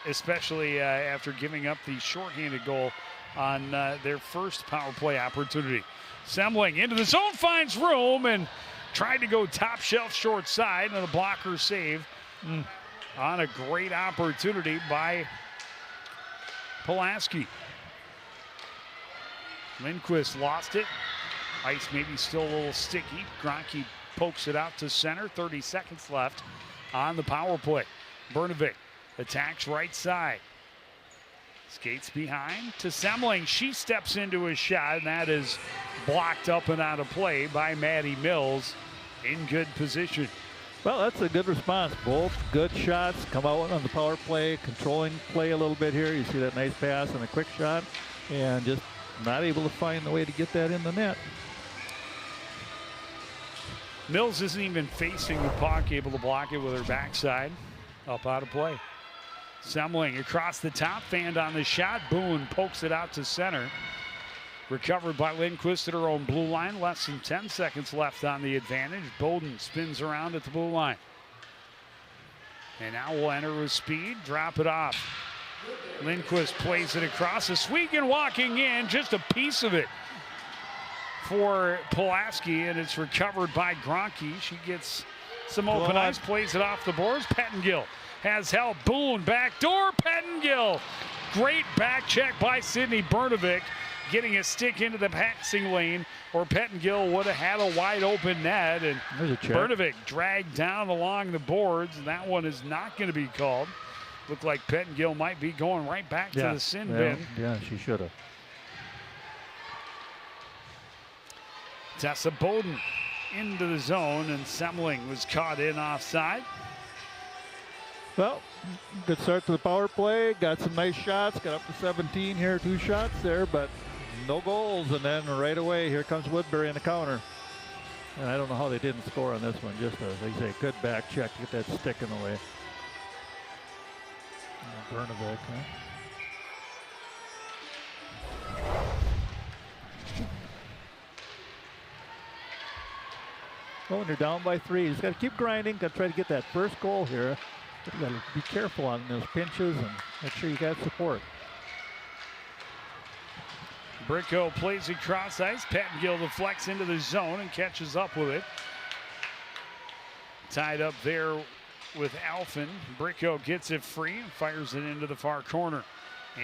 especially after giving up the shorthanded goal on their first power play opportunity. Semling into the zone, finds room, and tried to go top shelf short side, and a blocker save on a great opportunity by Pulaski. Lindquist lost it. Ice maybe still a little sticky. Gronke pokes it out to center. 30 seconds left on the power play. Bernovic attacks right side. Skates behind to Semling. She steps into a shot, and that is blocked up and out of play by Maddie Mills in good position. Well, that's a good response. Both good shots come out on the power play, controlling play a little bit here. You see that nice pass and a quick shot, and just not able to find the way to get that in the net. Mills isn't even facing the puck, able to block it with her backside. Up out of play. Semling across the top, fanned on the shot. Boone pokes it out to center. Recovered by Lindquist at her own blue line. Less than 10 seconds left on the advantage. Bowden spins around at the blue line. And now we'll enter with speed, drop it off. Lindquist plays it across. Oswego walking in, just a piece of it for Pulaski, and it's recovered by Gronke. She gets some open ice, plays it off the boards. Pettengill has help. Boone, backdoor, Pettengill. Great back check by Sydney Bernovic, getting a stick into the passing lane, or Pettengill would have had a wide open net, and Bernovic dragged down along the boards, and that one is not going to be called. Looked like Pettengill might be going right back to the sin bin. Yeah, she should have. Tessa Bowden into the zone, and Semling was caught in offside. Well, good start to the power play. Got some nice shots. Got up to 17 here. 2 shots there, but no goals. And then right away, here comes Woodbury in the counter. And I don't know how they didn't score on this one. Just they say, good back check to get that stick in the way. Bernovic, huh? Well, when you're down by 3, you just got to keep grinding. Got to try to get that first goal here. You got to be careful on those pinches and make sure you got support. Bricko plays across ice. Pettengill deflects into the zone and catches up with it. Tied up there with Alphen. Bricko gets it free and fires it into the far corner.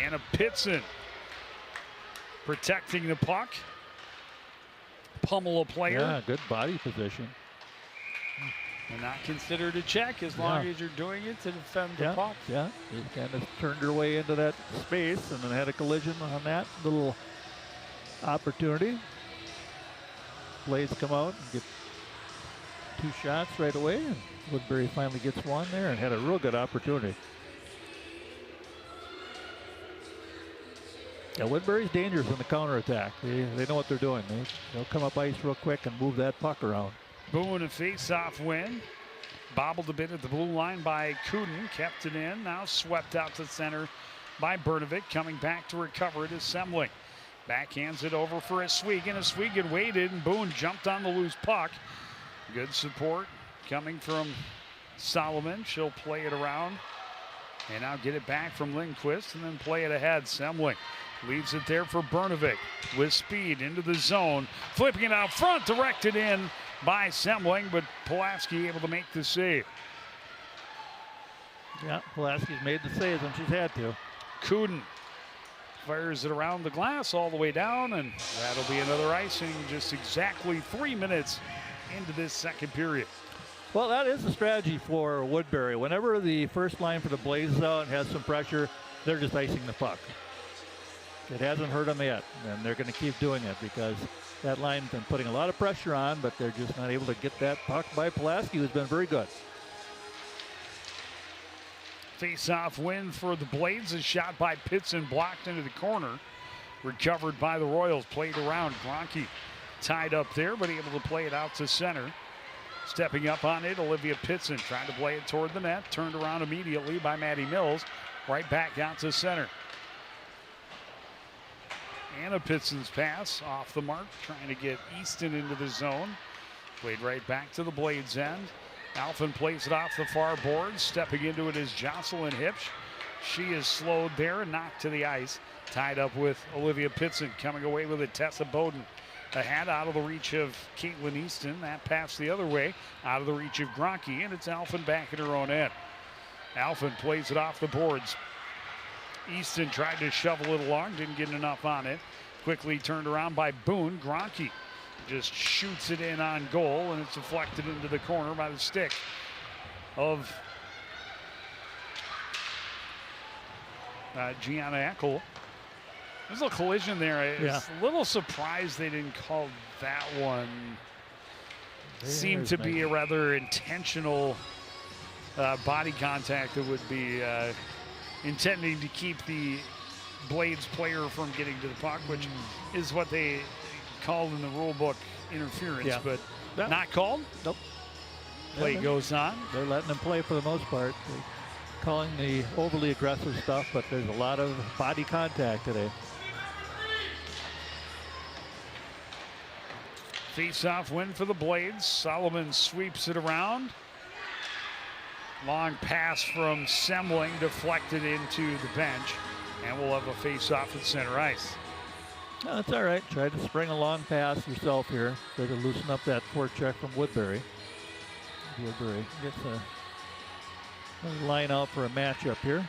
Anna Pitson protecting the puck. Pummel a player. Yeah, good body position. And not considered a check as long as you're doing it to defend the puck. Yeah, he kind of turned her way into that space and then had a collision on that little opportunity. Blades come out and get 2 shots right away, and Woodbury finally gets one there and had a real good opportunity. Yeah, Woodbury's dangerous in the counterattack. They know what they're doing. They'll come up ice real quick and move that puck around. Boone, a face-off win. Bobbled a bit at the blue line by Kuden. Kept it in. Now swept out to center by Bernovic. Coming back to recover it is Semling. Backhands it over for Oswego. Oswego waited, and Boone jumped on the loose puck. Good support coming from Solomon. She'll play it around. And now get it back from Lindquist and then play it ahead. Semling leaves it there for Bernovic with speed into the zone. Flipping it out front, directed in by Semling, but Pulaski able to make the save. Yeah, Pulaski's made the saves when she's had to. Kuden fires it around the glass all the way down, and that'll be another icing just exactly 3 minutes into this second period. Well, that is the strategy for Woodbury. Whenever the first line for the Blazes out and has some pressure, they're just icing the puck. It hasn't hurt them yet, and they're going to keep doing it because That line's been putting a lot of pressure on, but they're just not able to get that puck by Pulaski, who's been very good. Face-off win for the Blades. A shot by Pitson blocked into the corner. Recovered by the Royals. Played around. Gronke tied up there, but able to play it out to center. Stepping up on it, Olivia Pitson trying to play it toward the net. Turned around immediately by Maddie Mills. Right back out to center. Anna Pitson's pass off the mark, trying to get Easton into the zone. Played right back to the Blades end. Alphen plays it off the far board. Stepping into it is Jocelyn Hipsch. She is slowed there and knocked to the ice. Tied up with Olivia Pitson. Coming away with it, Tessa Bowden. A hat out of the reach of Caitlin Easton. That pass the other way, out of the reach of Gronke, and it's Alphen back at her own end. Alphen plays it off the boards. Easton tried to shovel it along, didn't get enough on it. Quickly turned around by Boone. Gronke just shoots it in on goal, and it's deflected into the corner by the stick of Gianna Eckel. There's a collision there. I was a little surprised they didn't call that one. Seemed to be a rather intentional body contact that would be intending to keep the Blades player from getting to the puck, which is what they called in the rule book interference, but not called. Nope. Play goes on. They're letting them play for the most part. They're calling the overly aggressive stuff, but there's a lot of body contact today. Face-off win for the Blades. Solomon sweeps it around. Long pass from Semling, deflected into the bench, and we'll have a face-off at center ice. No, that's all right. Try to spring a long pass yourself here. Try to loosen up that forecheck from Woodbury. Woodbury gets a line out for a matchup here.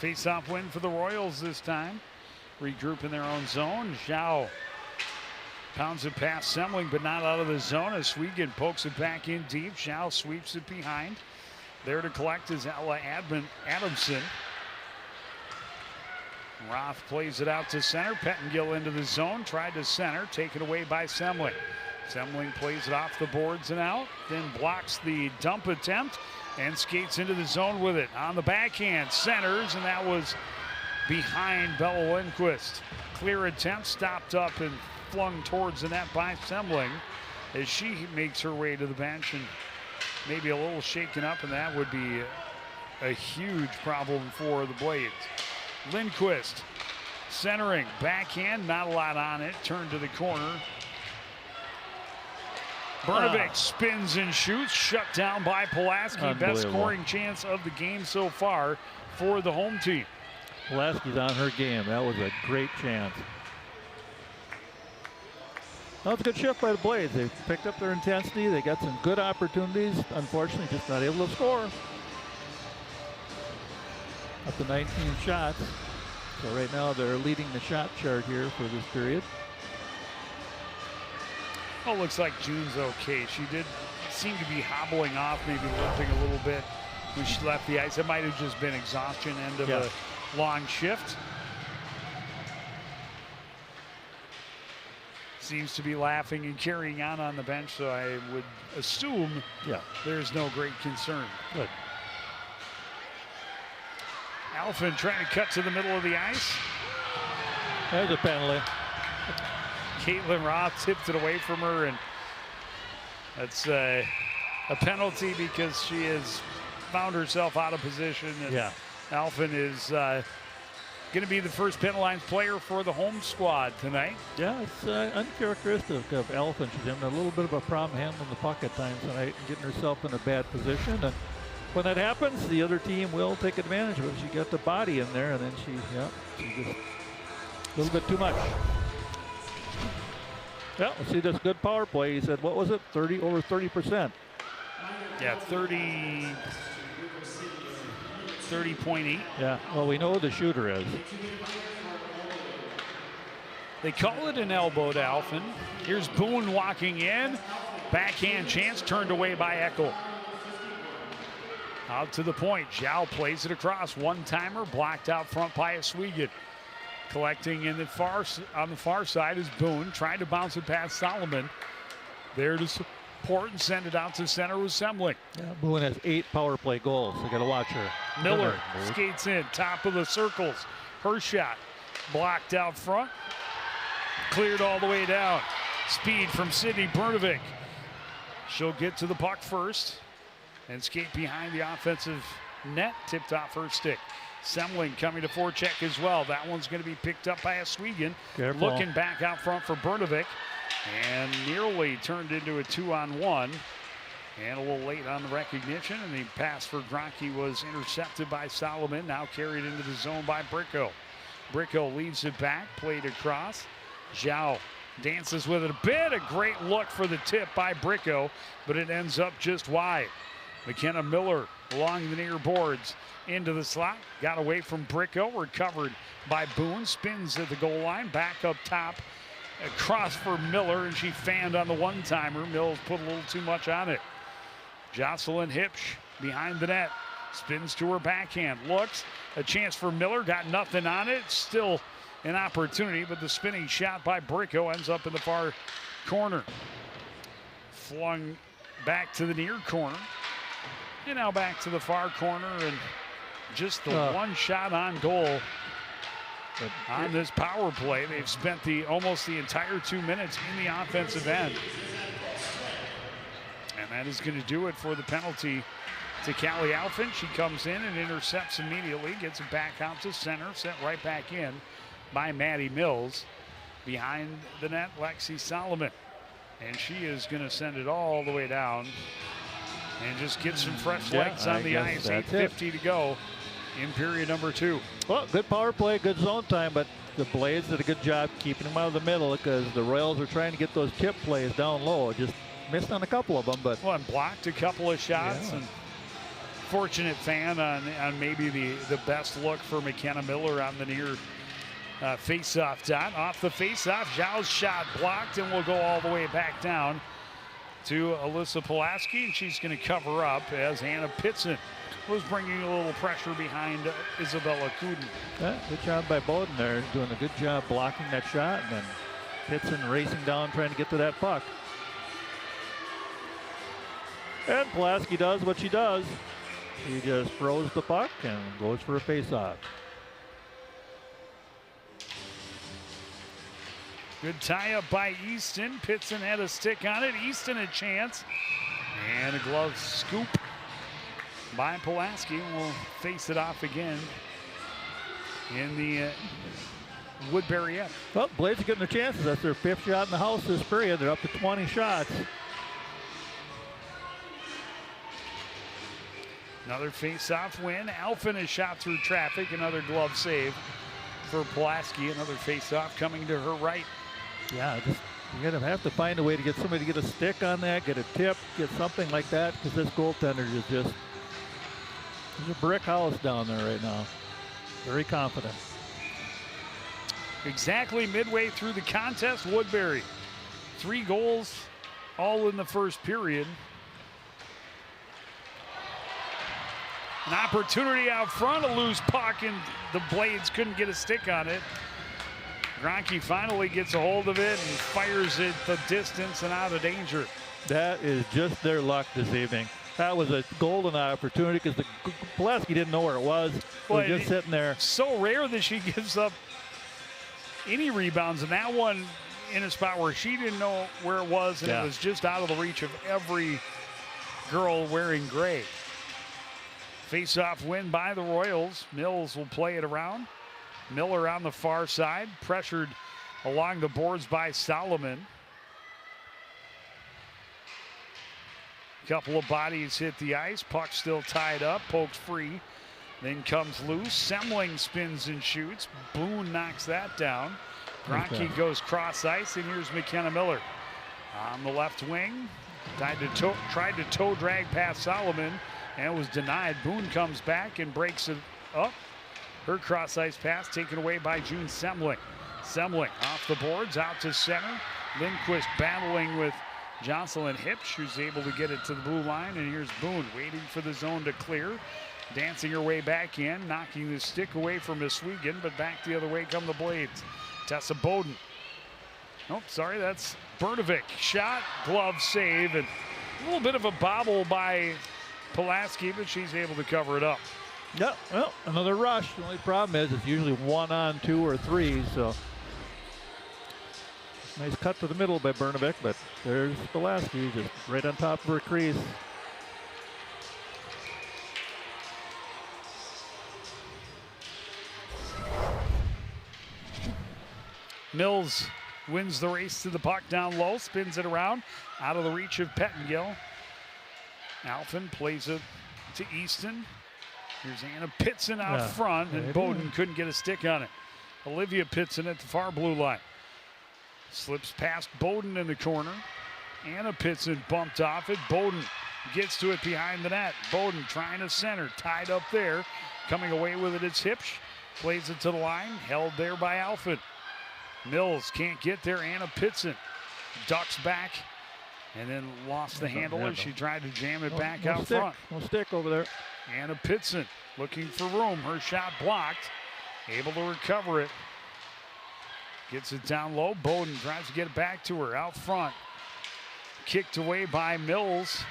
Face-off win for the Royals this time. Regroup in their own zone. Zhao pounds it past Semling, but not out of the zone as Swegan pokes it back in deep. Zhao sweeps it behind. There to collect is Ella Adamson. Roth plays it out to center. Pettengill into the zone. Tried to center. Taken away by Semling. Semling plays it off the boards and out. Then blocks the dump attempt and skates into the zone with it. On the backhand, centers, and that was behind Bella Lindquist. Clear attempt, stopped up and flung towards the net by Semling as she makes her way to the bench and maybe a little shaken up, and that would be a huge problem for the Blades. Lindquist centering, backhand, not a lot on it, turned to the corner. Bernovic spins and shoots, shut down by Pulaski. Best scoring chance of the game so far for the home team. Pulaski's on her game. That was a great chance. That was a good shift by the Blades. They picked up their intensity. They got some good opportunities. Unfortunately, just not able to score. Up to 19 shots. So right now they're leading the shot chart here for this period. Well, looks like June's okay. She did seem to be hobbling off, maybe limping a little bit when she left the ice. It might have just been exhaustion end of a long shift. Seems to be laughing and carrying on the bench, so I would assume there's no great concern. Good. Alphen trying to cut to the middle of the ice. There's a penalty. Caitlin Roth tipped it away from her, and that's a penalty because she has found herself out of position. And Alphen is going to be the first penalized player for the home squad tonight. Yeah, it's uncharacteristic of Alphen. She's having a little bit of a problem handling the puck at times tonight and getting herself in a bad position. And when that happens, the other team will take advantage of it. She got the body in there, and then she just a little bit too much. Yeah, let's see this good power play. He said, what was it? Over 30%. Yeah, 30.8. Yeah, well, we know who the shooter is. They call it an elbow to Alphen. Here's Boone walking in. Backhand chance turned away by Eckel. Out to the point. Zhao plays it across. One-timer blocked out front by Oswego. Collecting on the far side is Boone. Trying to bounce it past Solomon. There to support and send it out to center with Semling. Yeah, Boone has 8 power play goals. You got to watch her. Miller skates in, top of the circles. Her shot blocked out front. Cleared all the way down. Speed from Sydney Brnovic. She'll get to the puck first and skate behind the offensive net. Tipped off her stick. Semling coming to forecheck as well. That one's going to be picked up by Oswegan. Careful. Looking back out front for Brnovic. And nearly turned into a 2-on-1. And a little late on the recognition. And the pass for Gronke was intercepted by Solomon. Now carried into the zone by Bricko. Bricko leads it back. Played across. Zhao dances with it a bit. A great look for the tip by Bricko. But it ends up just wide. McKenna Miller along the near boards. Into the slot. Got away from Bricko. Recovered by Boone. Spins at the goal line. Back up top. Across for Miller, and she fanned on the one-timer. Mills put a little too much on it. Jocelyn Hipsch behind the net. Spins to her backhand. Looks. A chance for Miller. Got nothing on it. Still an opportunity, but the spinning shot by Bricko ends up in the far corner. Flung back to the near corner. And now back to the far corner, and just the one shot on goal. On this power play, they've spent almost the entire 2 minutes in the offensive end. And that is going to do it for the penalty to Callie Alphen. She comes in and intercepts immediately, gets it back out to center, sent right back in by Maddie Mills. Behind the net, Lexi Solomon. And she is going to send it all the way down and just get some fresh legs on the ice. 8:50 to go in period number 2. Well, good power play, good zone time, but the Blades did a good job keeping them out of the middle because the Royals were trying to get those chip plays down low. Just missed on a couple of them, but and blocked a couple of shots. Yeah. And fortunate fan on maybe the best look for McKenna Miller on the near face-off dot. Off the face-off, Zhao's shot blocked, and will go all the way back down to Alyssa Pulaski, and she's going to cover up as Hannah Pitson was bringing a little pressure behind Isabella Kuden. Yeah, good job by Bowden there, doing a good job blocking that shot, and then Pitson racing down trying to get to that puck. And Pulaski does what she does. He just throws the puck and goes for a face-off. Good tie-up by Easton. Pitson had a stick on it. Easton a chance. And a glove scoop by Pulaski. Will face it off again in the Woodbury end. Well, Blades are getting their chances. That's their 5th shot in the house this period. They're up to 20 shots. Another face-off win. Alphen is shot through traffic. Another glove save for Pulaski. Another face-off coming to her right. Yeah, just you're going to have to find a way to get somebody to get a stick on that, get a tip, get something like that, because this goaltender is just, there's a brick house down there right now. Very confident. Exactly midway through the contest, Woodbury. 3 goals, all in the first period. An opportunity out front, a loose puck, and the Blades couldn't get a stick on it. Gronke finally gets a hold of it and fires it the distance and out of danger. That is just their luck this evening. That was a golden opportunity because Pulaski didn't know where it was. It was just sitting there. So rare that she gives up any rebounds, and that one in a spot where she didn't know where it was, and it was just out of the reach of every girl wearing gray. Face-off win by the Royals. Mills will play it around. Miller on the far side, pressured along the boards by Solomon. Couple of bodies hit the ice. Puck still tied up. Pokes free. Then comes loose. Semling spins and shoots. Boone knocks that down. Gronke goes cross ice, and here's McKenna Miller on the left wing. Tried to toe drag past Solomon and was denied. Boone comes back and breaks it up. Her cross ice pass taken away by June Semling. Semling off the boards, out to center. Lindquist battling with Jocelyn Hipsch, who's able to get it to the blue line. And here's Boone waiting for the zone to clear. dancing her way back in, knocking the stick away from Muskegon, but back the other way come the Blades. Tessa Bowden. Oh, sorry, that's Bernovic. Shot, glove save, and a little bit of a bobble by Pulaski, but she's able to cover it up. Yeah, well, another rush. The only problem is it's usually 1 on 2 or 3, so nice cut to the middle by Bernovic, but there's Pulaski just right on top of her crease. Mills wins the race to the puck down low, spins it around, out of the reach of Pettengill. Alphen plays it to Easton. Here's Anna Pitson out front, and Bowden couldn't get a stick on it. Olivia Pitson at the far blue line. Slips past Bowden in the corner. Anna Pitson bumped off it. Bowden gets to it behind the net. Bowden trying to center, tied up there. Coming away with it, it's Hipsch. Plays it to the line, held there by Alphen. Mills can't get there. Anna Pitson ducks back and then lost the handle as she tried to jam it back out front. No stick over there. Anna Pitson looking for room. Her shot blocked. Able to recover it. Gets it down low. Bowden tries to get it back to her out front. Kicked away by Mills.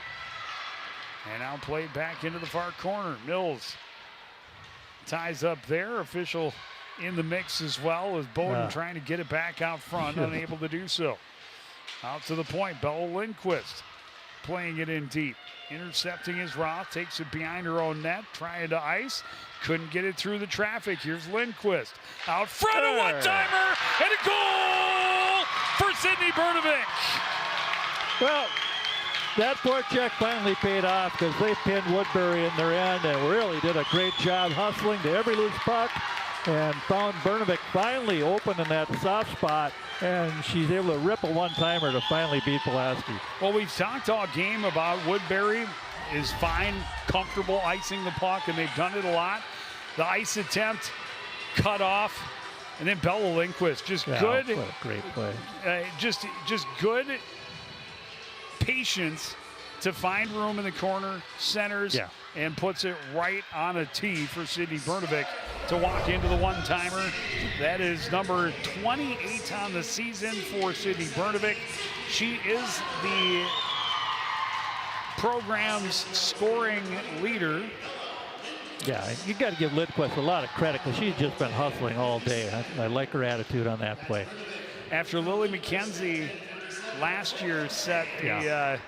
And now played back into the far corner. Mills ties up there. Official in the mix as well as Bowden trying to get it back out front, unable to do so. Out to the point, Bella Lindquist playing it in deep. Intercepting is Roth, takes it behind her own net, trying to ice. Couldn't get it through the traffic. Here's Lindquist. Out front, a one-timer, and a goal for Sydney Bernovic. Well, that forecheck finally paid off because they pinned Woodbury in their end and really did a great job hustling to every loose puck and found Bernovic finally open in that soft spot, and she's able to rip a one-timer to finally beat Pulaski. Well, we've talked all game about Woodbury is fine, comfortable icing the puck, and they've done it a lot. The ice attempt cut off, and then Bella Lindquist just good. What a great play. Just good patience to find room in the corner, centers, and puts it right on a tee for Sydney Bernovic to walk into the one-timer. That is number 28 on the season for Sydney Bernovic. She is the program's scoring leader. Yeah, you got to give Lindquist a lot of credit because she's just been hustling all day. I like her attitude on that play. After Lily McKenzie last year set a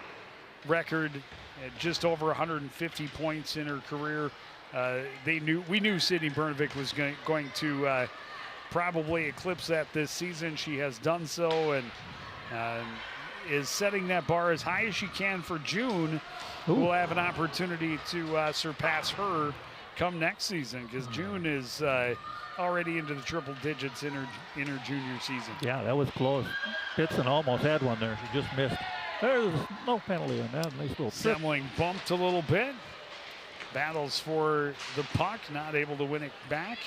record at just over 150 points in her career, we knew Sydney Bernovic was going to probably eclipse that this season. She has done so and is setting that bar as high as she can for June. We'll have an opportunity to surpass her come next season because June is already into the triple digits in her junior season. Yeah, that was close. Pitson almost had one there. She just missed. There's no penalty on that. Nice little trip. Semling bumped a little bit. Battles for the puck, not able to win it back.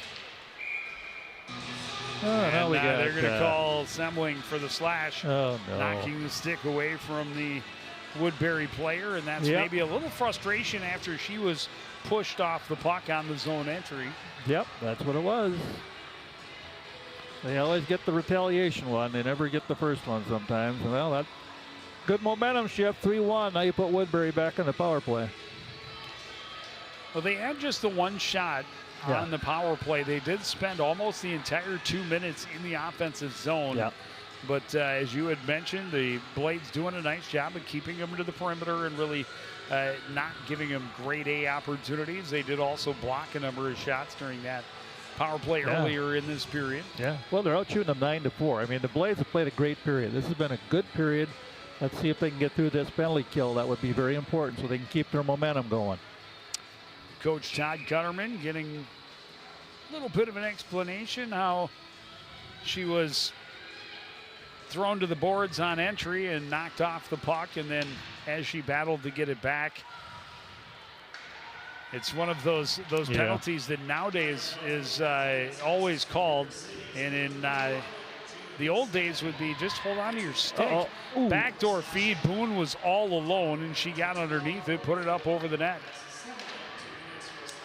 Now they're going to call Semling for the slash, knocking the stick away from the Woodbury player, and that's maybe a little frustration after she was pushed off the puck on the zone entry. Yep, that's what it was. They always get the retaliation one. They never get the first one sometimes. Well, that good momentum shift, 3-1. Now you put Woodbury back on the power play. Well, they had just the one shot on the power play. They did spend almost the entire 2 minutes in the offensive zone. Yeah. But as you had mentioned, the Blades doing a nice job of keeping them to the perimeter and really not giving them grade A opportunities. They did also block a number of shots during that power play earlier in this period. Yeah, well, they're out shooting them 9-4. I mean, the Blades have played a great period. This has been a good period. Let's see if they can get through this penalty kill. That would be very important so they can keep their momentum going. Coach Todd Gutterman getting a little bit of an explanation how she was thrown to the boards on entry and knocked off the puck, and then as she battled to get it back, it's one of those penalties that nowadays is always called, and in the old days would be just hold on to your stick. Backdoor feed. Boone was all alone, and she got underneath it, put it up over the net.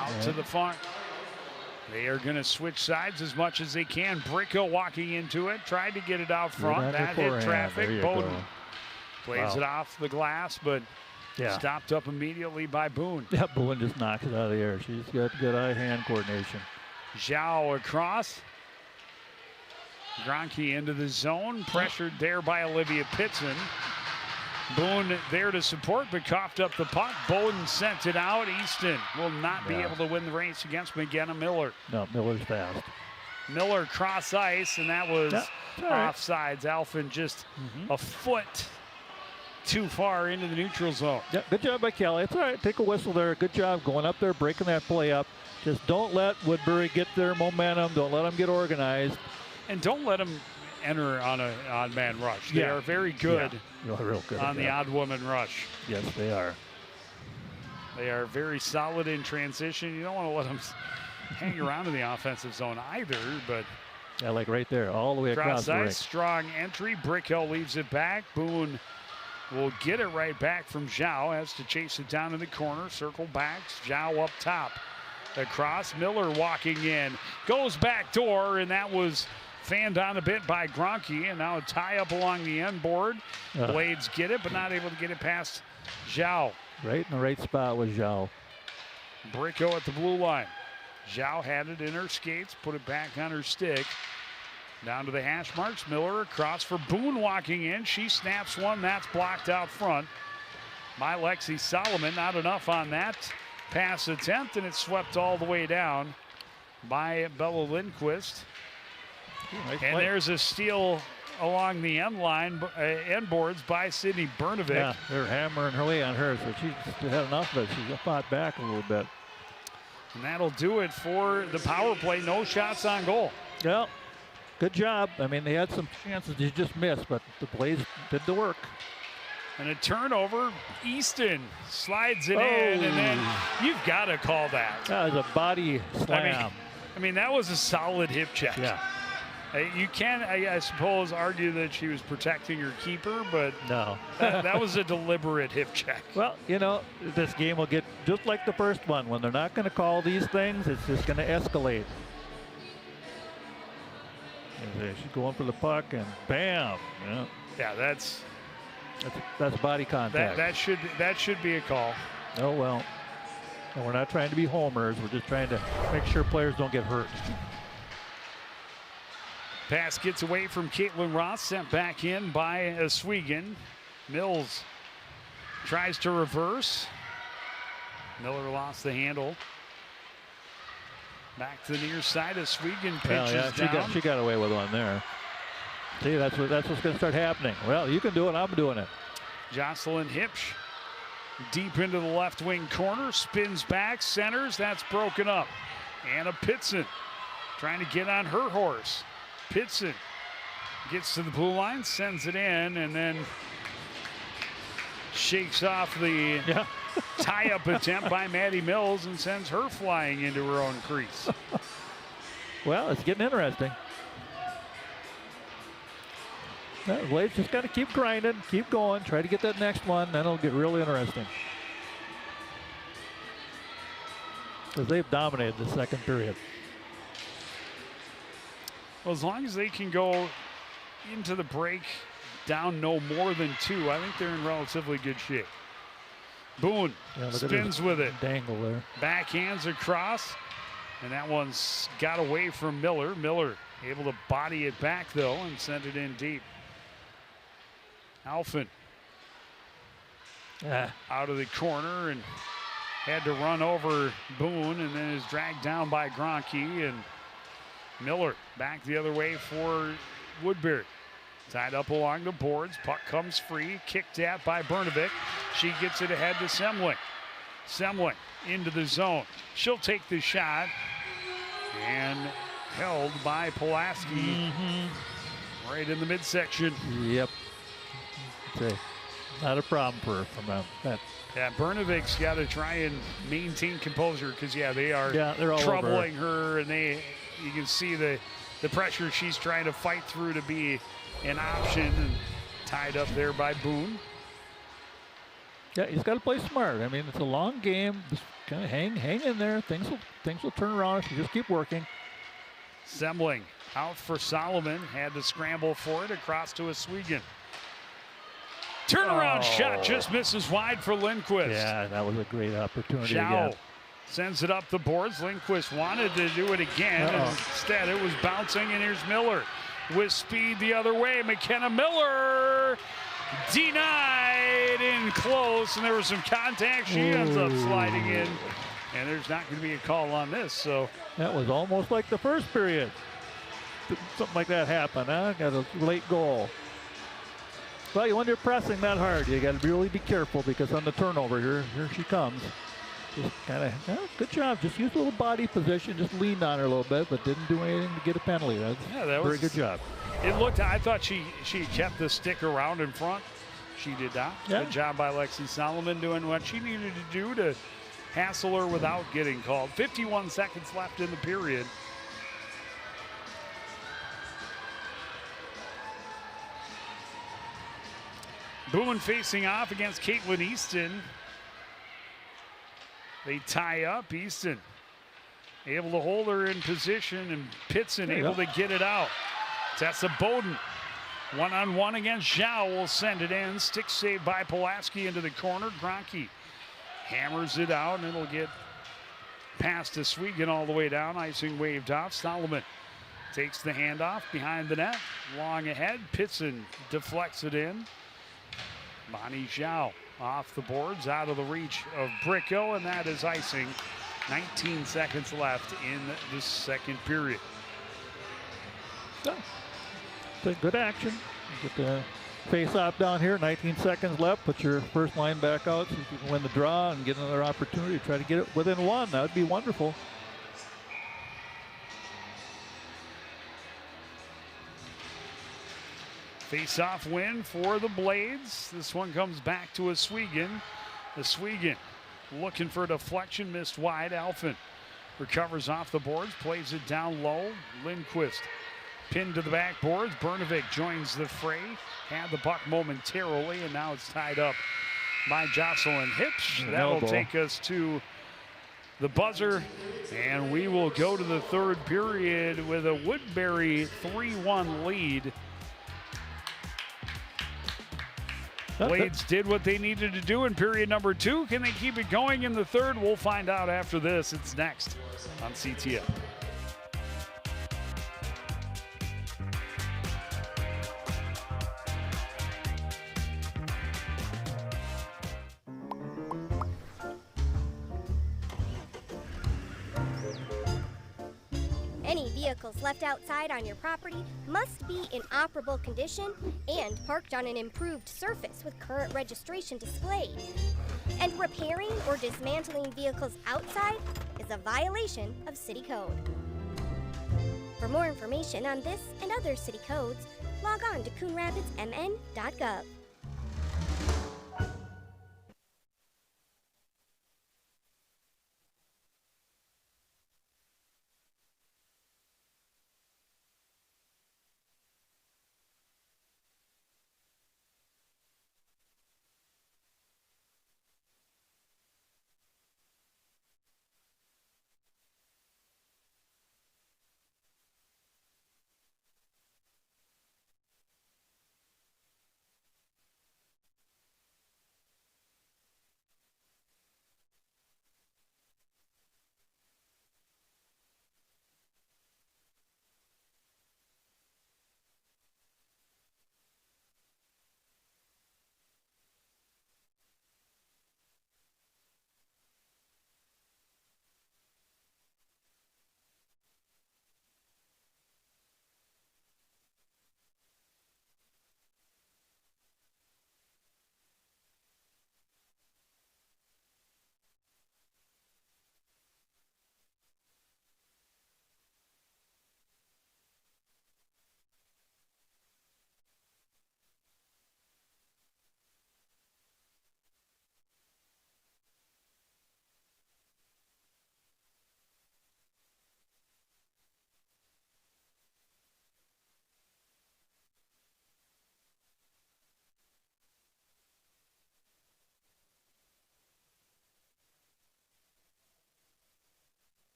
Out to the far. They are going to switch sides as much as they can. Bricko walking into it, tried to get it out front. That hit traffic. Bowden plays it off the glass, but stopped up immediately by Boone. Yeah, Boone just knocks it out of the air. She's got good eye-hand coordination. Zhao across. Gronke into the zone, pressured there by Olivia Pitson. Boone there to support, but coughed up the puck. Bowden sent it out. Easton will not be able to win the race against McGenna Miller. No, Miller's fast. Miller cross ice, and that was offsides. Alphen just a foot too far into the neutral zone. Yeah, good job by Kelly. It's all right. Take a whistle there. Good job going up there, breaking that play up. Just don't let Woodbury get their momentum. Don't let them get organized. And don't let them enter on an odd man rush. They are very good, real good on the odd woman rush. Yes, they are. They are very solid in transition. You don't want to let them hang around in the offensive zone either, but like right there, all the way across the rink. Strong entry. Brickhill leaves it back. Boone will get it right back from Zhao. Has to chase it down in the corner. Circle back. Zhao up top. Across. Miller walking in. Goes back door, and that was fanned on a bit by Gronke, and now a tie up along the end board. Blades get it, but not able to get it past Zhao. Right in the right spot was Zhao. Bricko at the blue line. Zhao had it in her skates, put it back on her stick. Down to the hash marks. Miller across for Boone walking in. She snaps one. That's blocked out front by Lexi Solomon. Not enough on that pass attempt, and it's swept all the way down by Bella Lindquist. And there's a steal along the end line, end boards by Sydney Bernovic. Yeah, they're hammering her way on her, so she had enough of it. She fought back a little bit. And that'll do it for the power play. No shots on goal. Well, good job. I mean, they had some chances they just missed, but the Blaze did the work. And a turnover. Easton slides it in, and then you've got to call that. That was a body slam. I mean, that was a solid hip check. Yeah. You can, I suppose, argue that she was protecting her keeper, but no, that was a deliberate hip check. Well, you know, this game will get just like the first one. When they're not going to call these things, it's just going to escalate. She's going for the puck, and bam! Yeah, that's body contact. That should be a call. Oh well. And we're not trying to be homers. We're just trying to make sure players don't get hurt. Pass gets away from Caitlin Ross, sent back in by Oswego. Mills tries to reverse. Miller lost the handle. Back to the near side. Oswego pitches down. She got away with one there. See, that's what's going to start happening. Well, you can do it. I'm doing it. Jocelyn Hipsch deep into the left wing corner, spins back, centers. That's broken up. Anna Pitson trying to get on her horse. Pitson gets to the blue line, sends it in, and then shakes off the tie-up attempt by Maddie Mills and sends her flying into her own crease. Well, it's getting interesting. Blaze just got to keep grinding, keep going, try to get that next one, then it'll get really interesting. Because they've dominated the second period. Well, as long as they can go into the break down no more than 2, I think they're in relatively good shape. Boone spins with it. Dangle there. Backhands across, and that one's got away from Miller. Miller able to body it back, though, and send it in deep. Alphen out of the corner and had to run over Boone, and then is dragged down by Gronke, and Miller back the other way for Woodbury. Tied up along the boards. Puck comes free. Kicked at by Bernovic. She gets it ahead to Semling. Semling into the zone. She'll take the shot. And held by Pulaski right in the midsection. Yep. Okay. Not a problem for her from that. Yeah, Bernovic's got to try and maintain composure because, they are they're all troubling her, and you can see the pressure she's trying to fight through to be an option, and tied up there by Boone. Yeah, he's got to play smart. I mean, it's a long game. Just kind of hang in there. Things will turn around if you just keep working. Semling out for Solomon. Had to scramble for it across to Oswego. Turnaround shot just misses wide for Lindquist. Yeah, that was a great opportunity. Zhao Again. sends it up the boards. Lindquist wanted to do it again. And instead, it was bouncing, and here's Miller with speed the other way. McKenna Miller denied in close, and there was some contact. She ends up sliding in, and there's not going to be a call on this. So that was almost like the first period. Something like that happened, huh? Got a late goal. Well, when you're pressing that hard, you got to really be careful because on the turnover here she comes. Just kind of, good job. Just use a little body position, just leaned on her a little bit, but didn't do anything to get a penalty. That's very good job. It looked, I thought she kept the stick around in front. She did not. Yeah. Good job by Lexi Solomon doing what she needed to do to hassle her without getting called. 51 seconds left in the period. Boone facing off against Caitlin Easton. They tie up. Easton able to hold her in position, and Pitson able to get it out. Tessa Bowden one-on-one against Zhao will send it in. Stick save by Pulaski into the corner. Gronke hammers it out, and it'll get past Oswego all the way down. Icing waved off. Solomon takes the handoff behind the net. Long ahead. Pitson deflects it in. Bonnie Zhao off the boards, out of the reach of Bricko, and that is icing. 19 seconds left in the second period. So, good action. Get the face-off down here. 19 seconds left. Put your first line back out so you can win the draw and get another opportunity to try to get it within one. That would be wonderful. Face-off win for the Blades. This one comes back to Oswego. Oswego looking for a deflection, missed wide. Alphen recovers off the boards, plays it down low. Lindquist pinned to the backboards. Bernovic joins the fray. Had the puck momentarily, and now it's tied up by Jocelyn Hips. That'll take us to the buzzer, and we will go to the third period with a Woodbury 3-1 lead. Blades did what they needed to do in period number 2. Can they keep it going in the third? We'll find out after this. It's next on CTF. Any vehicles left outside on your property must be in operable condition and parked on an improved surface with current registration displayed. And repairing or dismantling vehicles outside is a violation of city code. For more information on this and other city codes, log on to coonrapidsmn.gov.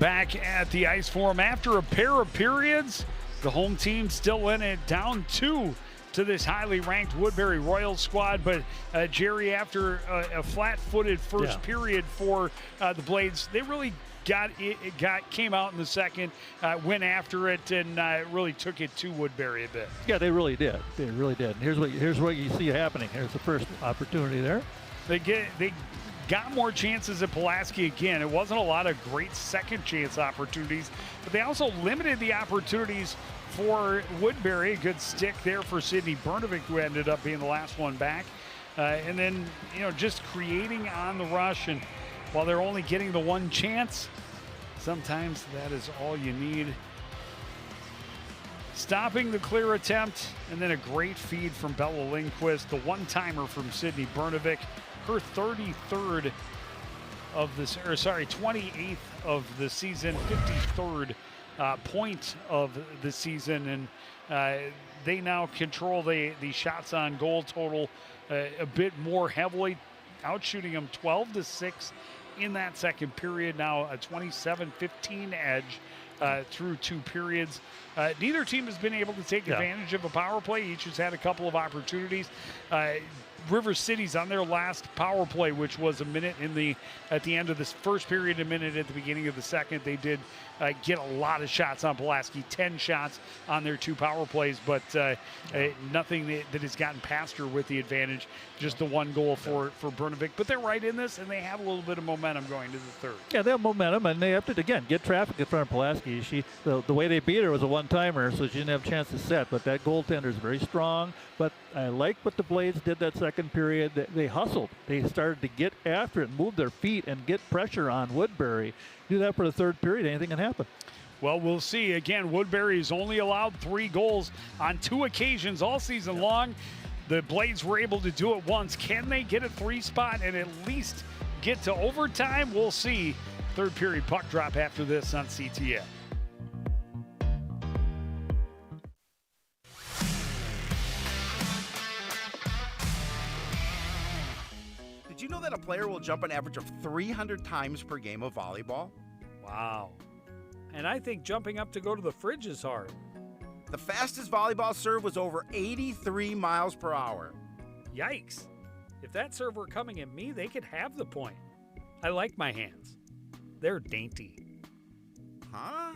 back at the ice for them after a pair of periods. The home team still in it, down 2 to this highly ranked Woodbury Royals squad. But Jerry, after a flat-footed first period for the Blades, they really came out in the second, went after it, and really took it to Woodbury a bit. Yeah, they really did. They really did. And here's what you see happening. Here's the first opportunity there. They got more chances at Pulaski again. It wasn't a lot of great second chance opportunities, but they also limited the opportunities for Woodbury. A good stick there for Sidney Bernovic, who ended up being the last one back. And then, just creating on the rush. And while they're only getting the one chance, sometimes that is all you need. Stopping the clear attempt, and then a great feed from Bella Lindquist, the one-timer from Sidney Bernovic. Her 28th of the season, 53rd point of the season, and they now control the shots on goal total a bit more heavily, outshooting them 12-6 in that second period. Now a 27-15 edge through 2 periods. Neither team has been able to take advantage of a power play. Each has had a couple of opportunities. River City's on their last power play, which was a minute at the end of this first period, a minute at the beginning of the second. They did get a lot of shots on Pulaski, 10 shots on their 2 power plays, but nothing that has gotten past her with the advantage. Just the one goal for Bernovic. But they're right in this, and they have a little bit of momentum going to the third. Yeah, they have momentum, and they have to, again, get traffic in front of Pulaski. The way they beat her was a one-timer, so she didn't have a chance to set, but that goaltender is very strong. But I like what the Blades did that second period. They hustled. They started to get after it, move their feet, and get pressure on Woodbury. Do that for the third period, anything can happen. Well, we'll see. Again, Woodbury's only allowed 3 goals on 2 occasions all season long. The Blades were able to do it once. Can they get a 3 spot and at least get to overtime? We'll see. Third period puck drop after this on CTN. Did you know that a player will jump an average of 300 times per game of volleyball? Wow. And I think jumping up to go to the fridge is hard. The fastest volleyball serve was over 83 miles per hour. Yikes. If that serve were coming at me, they could have the point. I like my hands. They're dainty. Huh?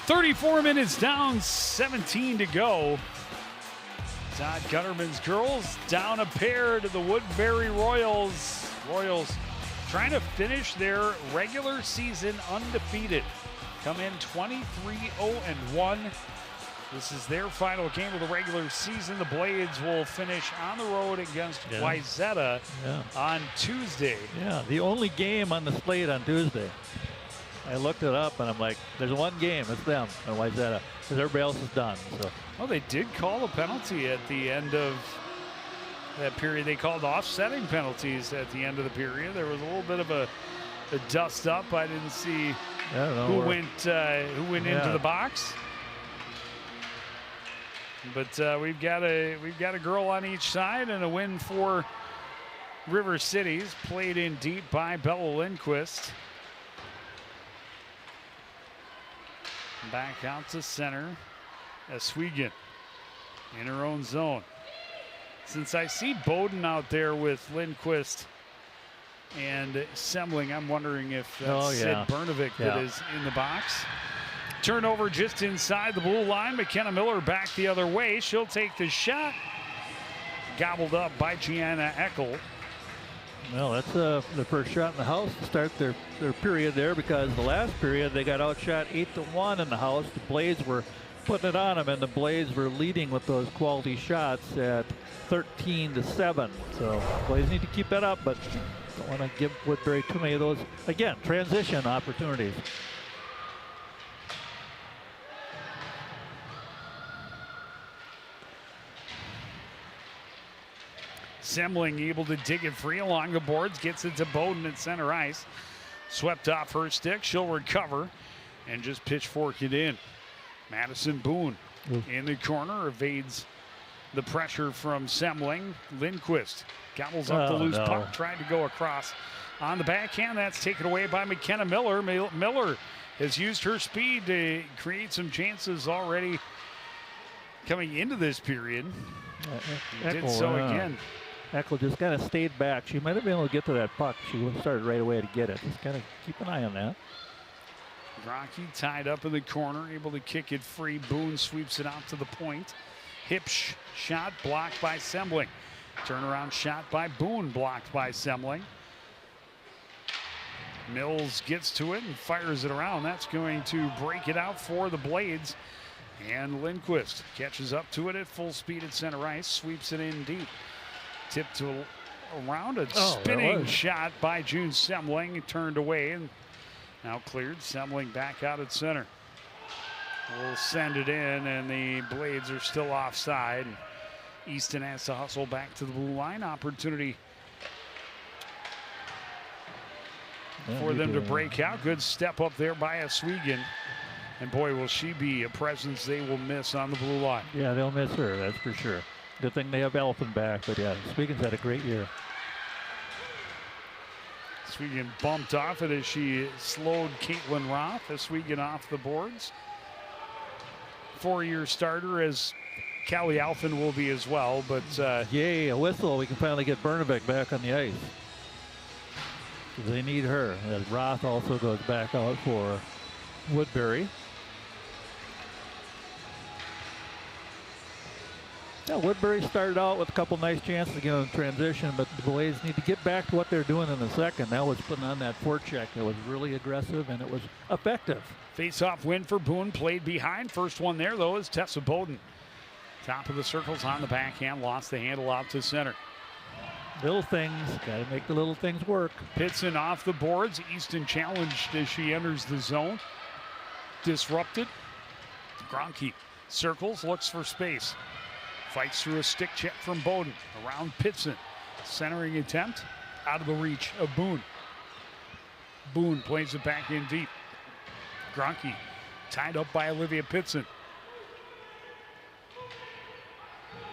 34 minutes down, 17 to go. Todd Gunnerman's girls down a pair to the Woodbury Royals. Royals trying to finish their regular season undefeated. Come in 23-0-1. This is their final game of the regular season. The Blades will finish on the road against Wayzata on Tuesday. Yeah, the only game on the slate on Tuesday. I looked it up and I'm like, there's one game, it's them and Wayzata, because everybody else is done. So. Well, they did call a penalty at the end of that period. They called offsetting penalties at the end of the period. There was a little bit of a dust up. I didn't see who went into the box. But we've got a girl on each side, and a win for River Cities, played in deep by Bella Lindquist. Back out to center. Oswego in her own zone. Since I see Bowden out there with Lindquist and Semling, I'm wondering if that's Sid Bernovic that is in the box. Turnover just inside the blue line. McKenna Miller back the other way. She'll take the shot. Gobbled up by Gianna Eckel. Well, that's the first shot in the house to start their period there, because the last period they got outshot 8-1 in the house. The Blades were putting it on them, and the Blades were leading with those quality shots at 13-7. So Blades need to keep that up, but don't want to give Woodbury too many of those, again, transition opportunities. Semling able to dig it free along the boards, gets it to Bowden at center ice. Swept off her stick, she'll recover and just pitchfork it in. Madison Boone in the corner, evades the pressure from Semling. Lindquist gobbles up the loose puck, trying to go across on the backhand. That's taken away by McKenna Miller. Miller has used her speed to create some chances already coming into this period. Did so again. Eckel just kind of stayed back. She might have been able to get to that puck. She started right away to get it. Just kind of keep an eye on that. Rocky tied up in the corner, able to kick it free. Boone sweeps it out to the point. Hip shot blocked by Semling. Turnaround shot by Boone, blocked by Semling. Mills gets to it and fires it around. That's going to break it out for the Blades. And Lindquist catches up to it at full speed at center ice, sweeps it in deep. Tipped around, a spinning shot by June Semling, turned away and now cleared. Semling back out at center. Will send it in, and the Blades are still offside. Easton has to hustle back to the blue line. Opportunity for them to break out. Good step up there by Oswego. And boy, will she be a presence they will miss on the blue line. Yeah, they'll miss her, that's for sure. Good thing they have Elfin back, but yeah, Oswego's had a great year. Oswego bumped off it as she slowed Caitlin Roth. Oswego off the boards. 4-year starter, as Callie Alphin will be as well, but yay, a whistle. We can finally get Bernovic back on the ice. They need her. And Roth also goes back out for Woodbury. Yeah, Woodbury started out with a couple nice chances again in transition, but the Blades need to get back to what they're doing in the second. That was putting on that forecheck. It was really aggressive and it was effective. Face-off win for Boone, played behind. First one there, though, is Tessa Bowden. Top of the circles on the backhand, lost the handle out to center. Little things, got to make the little things work. Pitson off the boards. Easton challenged as she enters the zone. Disrupted. Gronke circles, looks for space. Fights through a stick check from Bowden. Around Pitson. Centering attempt. Out of the reach of Boone. Boone plays it back in deep. Gronke tied up by Olivia Pitson.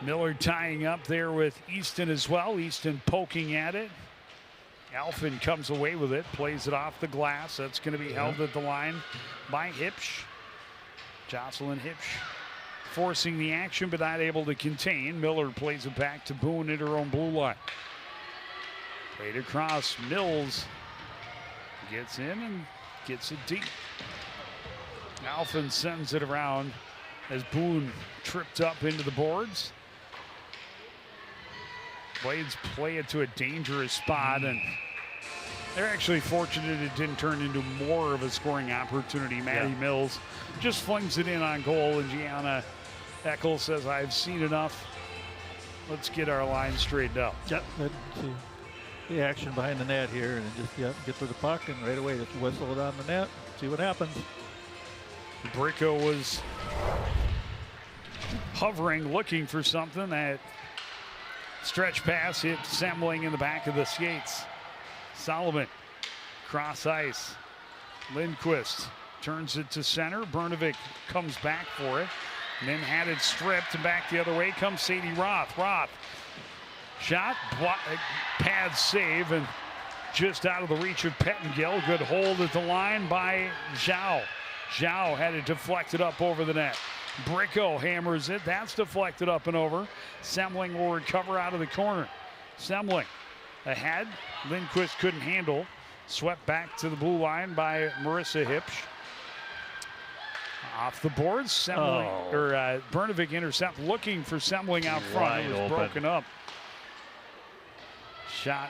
Miller tying up there with Easton as well. Easton poking at it. Alphin comes away with it. Plays it off the glass. That's going to be held at the line by Hipsch. Jocelyn Hipsch forcing the action, but not able to contain. Miller plays it back to Boone at her own blue line. Played across. Mills gets in and gets it deep. Alphen sends it around as Boone tripped up into the boards. Blades play it to a dangerous spot, and they're actually fortunate it didn't turn into more of a scoring opportunity. Maddie Mills just flings it in on goal, and Gianna Eckel says, I've seen enough. Let's get our line straightened out. Yep. See the action behind the net here, and just get to the puck, and right away just whistle it on the net, see what happens. Bricko was hovering, looking for something. That stretch pass hit Semling in the back of the skates. Solomon, cross ice. Lindquist turns it to center. Bernovic comes back for it. And then had it stripped, and back the other way comes Sadie Roth. Roth, shot, pad save, and just out of the reach of Pettengill. Good hold at the line by Zhao. Zhao had it deflected up over the net. Bricko hammers it. That's deflected up and over. Semling will recover out of the corner. Semling ahead. Lindquist couldn't handle. Swept back to the blue line by Marissa Hipsch. Off the boards, Semling, Bernovic intercept, looking for Semling out front. It was broken up. Shot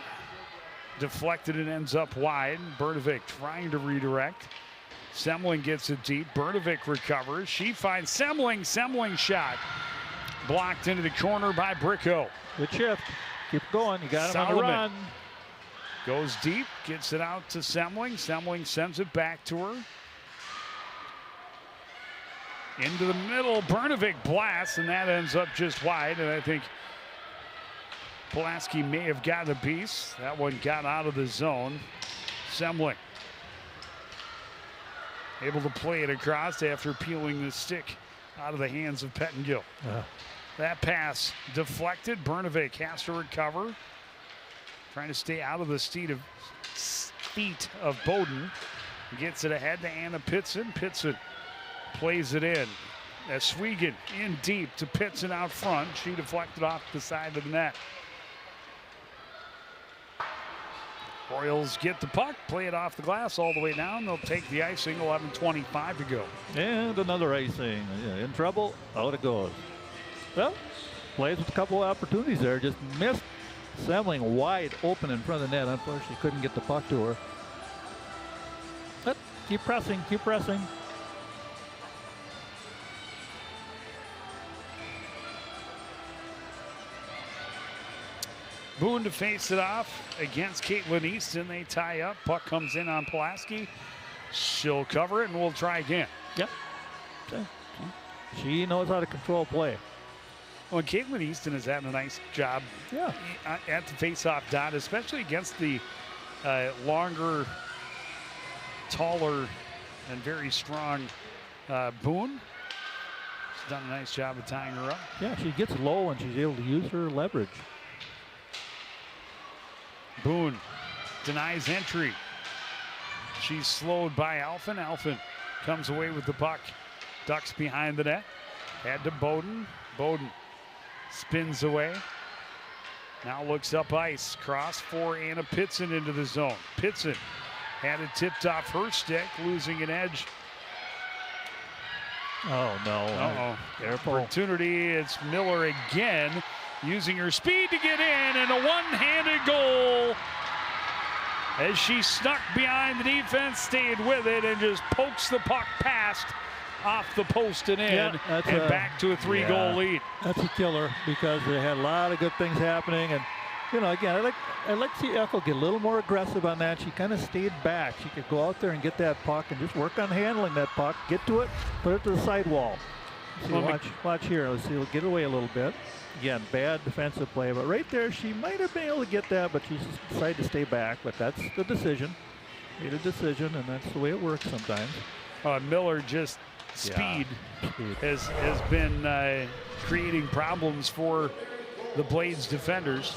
deflected and ends up wide. Bernovic trying to redirect. Semling gets it deep. Bernovic recovers. She finds Semling. Semling shot blocked into the corner by Bricko. Good shift. Keep going. You got him on the run. Goes deep, gets it out to Semling. Semling sends it back to her. Into the middle, Bernovic blasts, and that ends up just wide. And I think Pulaski may have gotten a piece. That one got out of the zone. Semling able to play it across after peeling the stick out of the hands of Pettengill. That pass deflected. Bernovic has to recover. Trying to stay out of the feet of Bowden. Gets it ahead to Anna Pitson. Pitson plays it in. Swegan in deep to Pitson out front. She deflected off the side of the net. Royals get the puck, play it off the glass all the way down. They'll take the icing, 11:25 to go. And another icing. In trouble, out it goes. Well, plays with a couple of opportunities there. Just missed Semling wide open in front of the net. Unfortunately, couldn't get the puck to her. But keep pressing, keep pressing. Boone to face it off against Caitlin Easton. They tie up. Puck comes in on Pulaski. She'll cover it, and we'll try again. Yep. She knows how to control play. Well, Caitlin Easton has had a nice job at the face-off dot, especially against the longer, taller, and very strong Boone. She's done a nice job of tying her up. Yeah, she gets low, and she's able to use her leverage. Boone denies entry. She's slowed by Alphen. Alphen comes away with the puck. Ducks behind the net. Head to Bowden. Bowden spins away. Now looks up ice. Cross for Anna Pitson into the zone. Pitson had it tipped off her stick, losing an edge. Oh, no. Careful. Opportunity. It's Miller again, using her speed to get in, and a one-handed goal as she snuck behind the defense, stayed with it, and just pokes the puck past off the post and in, and back to a 3-goal lead. That's a killer because they had a lot of good things happening. And, you know, again, I'd like to see Ethel get a little more aggressive on that. She kind of stayed back. She could go out there and get that puck and just work on handling that puck, get to it, put it to the sidewall. See, watch here. Let's see, we'll get away a little bit. Again, bad defensive play, but right there she might have been able to get that, but she decided to stay back. But that's the decision. Made a decision, and that's the way it works sometimes. Miller just speed has been creating problems for the Blades defenders.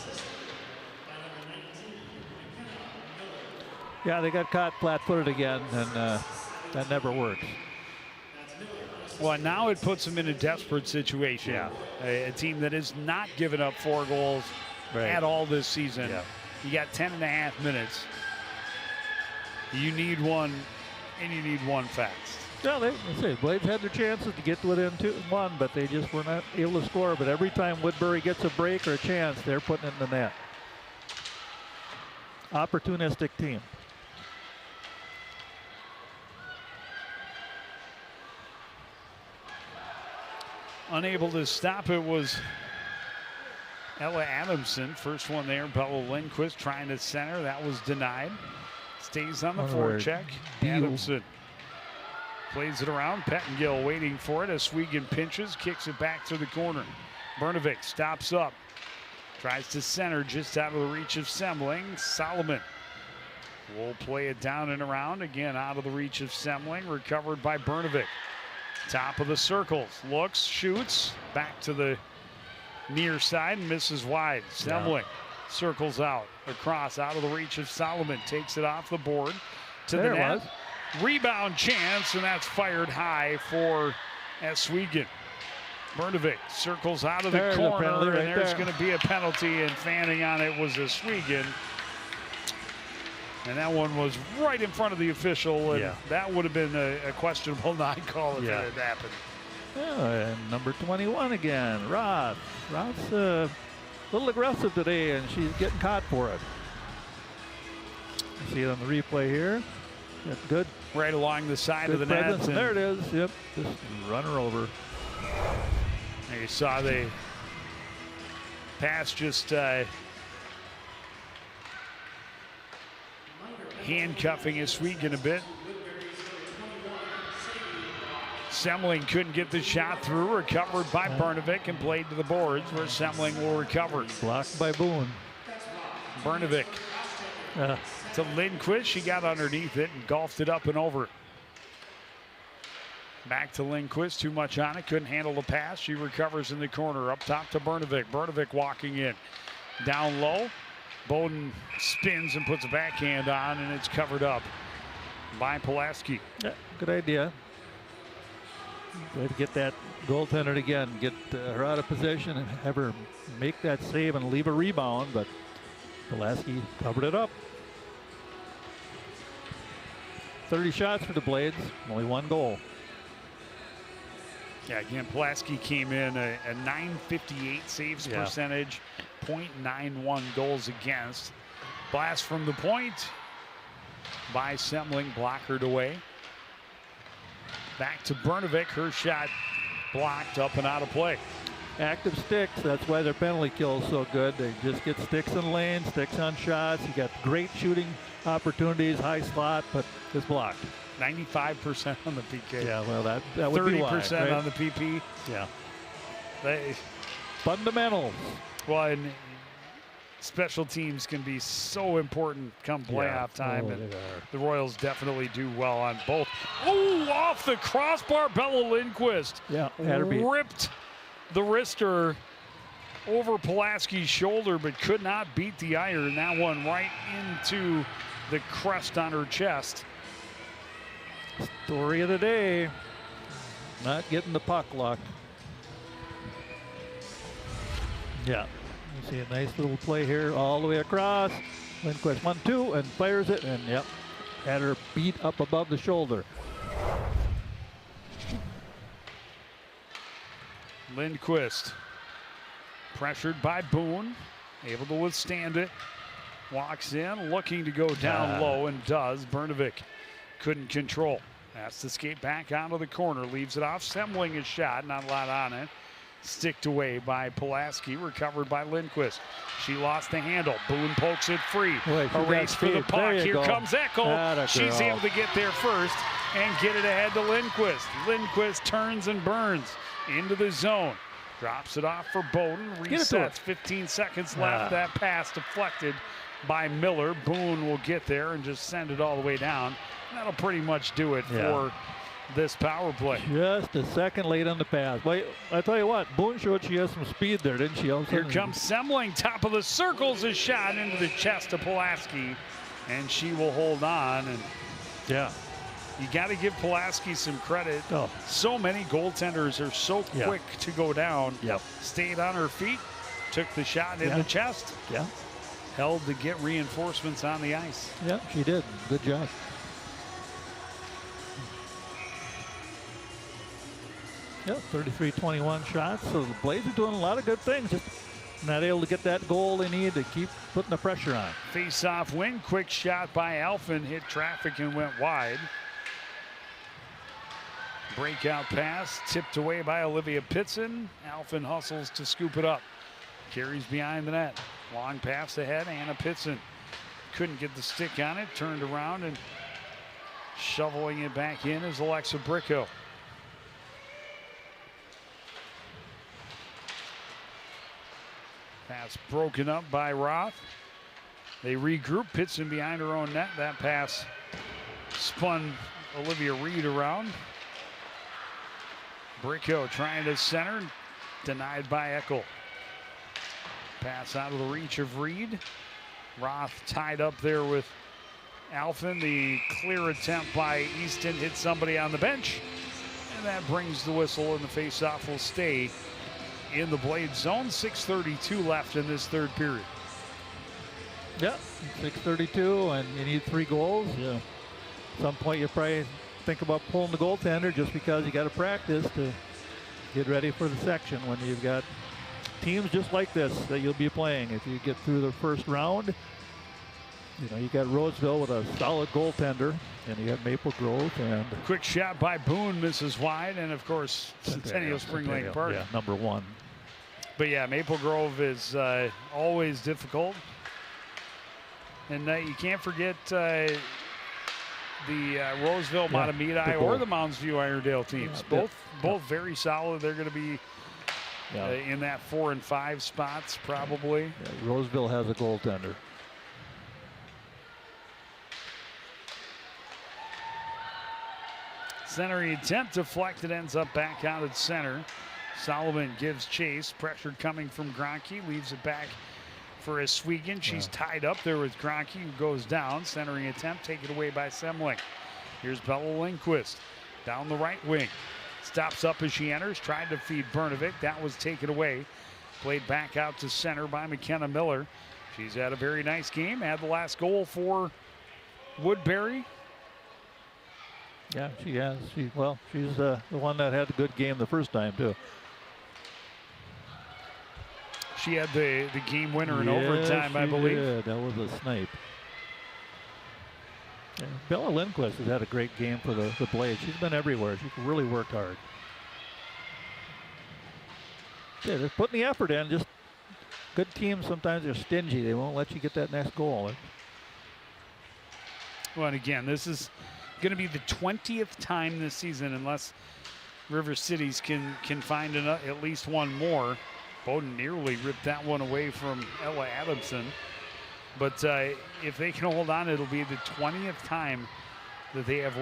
Yeah, they got caught flat-footed again, and that never works. Well, now it puts them in a desperate situation. Yeah. A team that has not given up 4 goals at all this season. Yeah. You got 10.5 minutes. You need one, and you need one fast. Yeah, they say Blades had their chances to get within 2-1, but they just were not able to score. But every time Woodbury gets a break or a chance, they're putting it in the net. Opportunistic team. Unable to stop it was Ella Adamson. First one there. Bella Lindquist trying to center. That was denied. Stays on the forecheck. Adamson plays it around. Pettengill waiting for it. Oswego pinches, kicks it back to the corner. Bernovic stops up. Tries to center just out of the reach of Semling. Solomon will play it down and around. Again, out of the reach of Semling. Recovered by Bernovic. Top of the circles. Looks, shoots. Back to the near side. Misses wide. Semling circles out. Across, out of the reach of Solomon. Takes it off the board to the net. Rebound chance, and that's fired high for Oswego. Bernovic circles out of the corner, and there's going to be a penalty, and fanning on it was Oswego. And that one was right in front of the official, and that would have been a questionable non-call if it had happened. And number 21 again, Roth. Roth's a little aggressive today, and she's getting caught for it. See it on the replay here. That's good. Right along the side of the net. There it is. Yep. Just run her over. You saw the pass just handcuffing Oswego a bit. Semling couldn't get the shot through. Recovered by Bernovic and played to the boards where Semling will recover. Blocked by Boone. Bernovic. To Lindquist, she got underneath it and golfed it up and over. Back to Lindquist, too much on it, couldn't handle the pass. She recovers in the corner, up top to Bernovic. Bernovic walking in, down low. Bowden spins and puts a backhand on, and it's covered up by Pulaski. Yeah, good idea. Try to get that goaltender again, get her out of position and have her make that save and leave a rebound, but Pulaski covered it up. 30 shots for the Blades, only 1 goal. Yeah, again, Pulaski came in a .958 saves percentage, .91 goals against. Blast from the point by Semling, blockered away. Back to Bernovic, her shot blocked up and out of play. Active sticks, that's why their penalty kill is so good. They just get sticks in lane, sticks on shots. You got great shooting opportunities, high slot, but it's blocked. 95% on the PK. Yeah, well, that would be why, 30% right? on the PP. Yeah. Fundamentals. Well, and special teams can be so important come playoff time, and the Royals definitely do well on both. Oh, off the crossbar, Bella Lindquist. Yeah, had her beat. Ripped the wrister over Pulaski's shoulder, but could not beat the iron. That one right into the crest on her chest. Story of the day. Not getting the puck locked. Yeah. You see a nice little play here all the way across. Lindquist 1-2 and fires it, and yep, had her beat up above the shoulder. Lindquist pressured by Boone, able to withstand it. Walks in, looking to go down low, and does. Bernovic couldn't control. Has to skate back onto the corner, leaves it off. Semling is shot, not a lot on it. Sticked away by Pulaski, recovered by Lindquist. She lost the handle. Boone pokes it free. A race for the puck. Here comes Eckel. She's able to get there first and get it ahead to Lindquist. Lindquist turns and burns into the zone. Drops it off for Bowden. Resets. 15 seconds left. That pass deflected by Miller. Boone will get there and just send it all the way down. That'll pretty much do it for this power play. Just a second late on the pass. Wait, I tell you what, Boone showed she has some speed there, didn't she? Here comes Semling, top of the circles, a shot into the chest of Pulaski, and she will hold on. And you got to give Pulaski some credit. So many goaltenders are so quick to go down. Stayed on her feet, took the shot in the chest. Held to get reinforcements on the ice. Yeah, she did. Good job. Yep, 33-21 shots. So the Blades are doing a lot of good things. Just not able to get that goal they need to keep putting the pressure on. Face-off win. Quick shot by Alphen. Hit traffic and went wide. Breakout pass tipped away by Olivia Pitson. Alphen hustles to scoop it up. Carries behind the net. Long pass ahead. Anna Pitson couldn't get the stick on it. Turned around and shoveling it back in is Alexa Bricko. Pass broken up by Roth. They regroup. Pitson behind her own net. That pass spun Olivia Reed around. Bricko trying to center. Denied by Eckel. Pass out of the reach of Reed. Roth tied up there with Alphen. The clear attempt by Easton hit somebody on the bench. And that brings the whistle, and the faceoff will stay in the Blade zone. 6:32 left in this third period. Yep, 6:32, and you need 3 goals. Yeah. At some point, you probably think about pulling the goaltender just because you got to practice to get ready for the section when you've got teams just like this that you'll be playing. If you get through the first round, you know, you got Roseville with a solid goaltender, and you have Maple Grove. And quick shot by Boone misses wide, and of course Centennial Spring Lake Park. Yeah, number 1. But yeah, Maple Grove is always difficult, and you can't forget the Roseville, Matamidi, or the Mounds View Irondale teams. Both very solid. They're going to be in that 4 and 5 spots probably. Yeah, Roseville has a goaltender. Centering attempt deflected, ends up back out at center. Solomon gives chase. Pressure coming from Gronke. Leaves it back for Eswegan. She's tied up there with Gronke, who goes down. Centering attempt taken away by Semling. Here's Bella Lindquist down the right wing. Stops up as she enters. Tried to feed Bernovic. That was taken away. Played back out to center by McKenna Miller. She's had a very nice game. Had the last goal for Woodbury. Yeah, she has. She's the one that had a good game the first time too. She had the game winner in overtime, I believe. Yeah, that was a snipe. Yeah, Bella Lindquist has had a great game for the Blades. She's been everywhere. She's really worked hard. Yeah, they're putting the effort in. Just good teams sometimes are stingy. They won't let you get that next goal. Well, and again, this is going to be the 20th time this season, unless River Cities can find at least one more. Bowdoin nearly ripped that one away from Ella Adamson. But if they can hold on, it'll be the 20th time that they have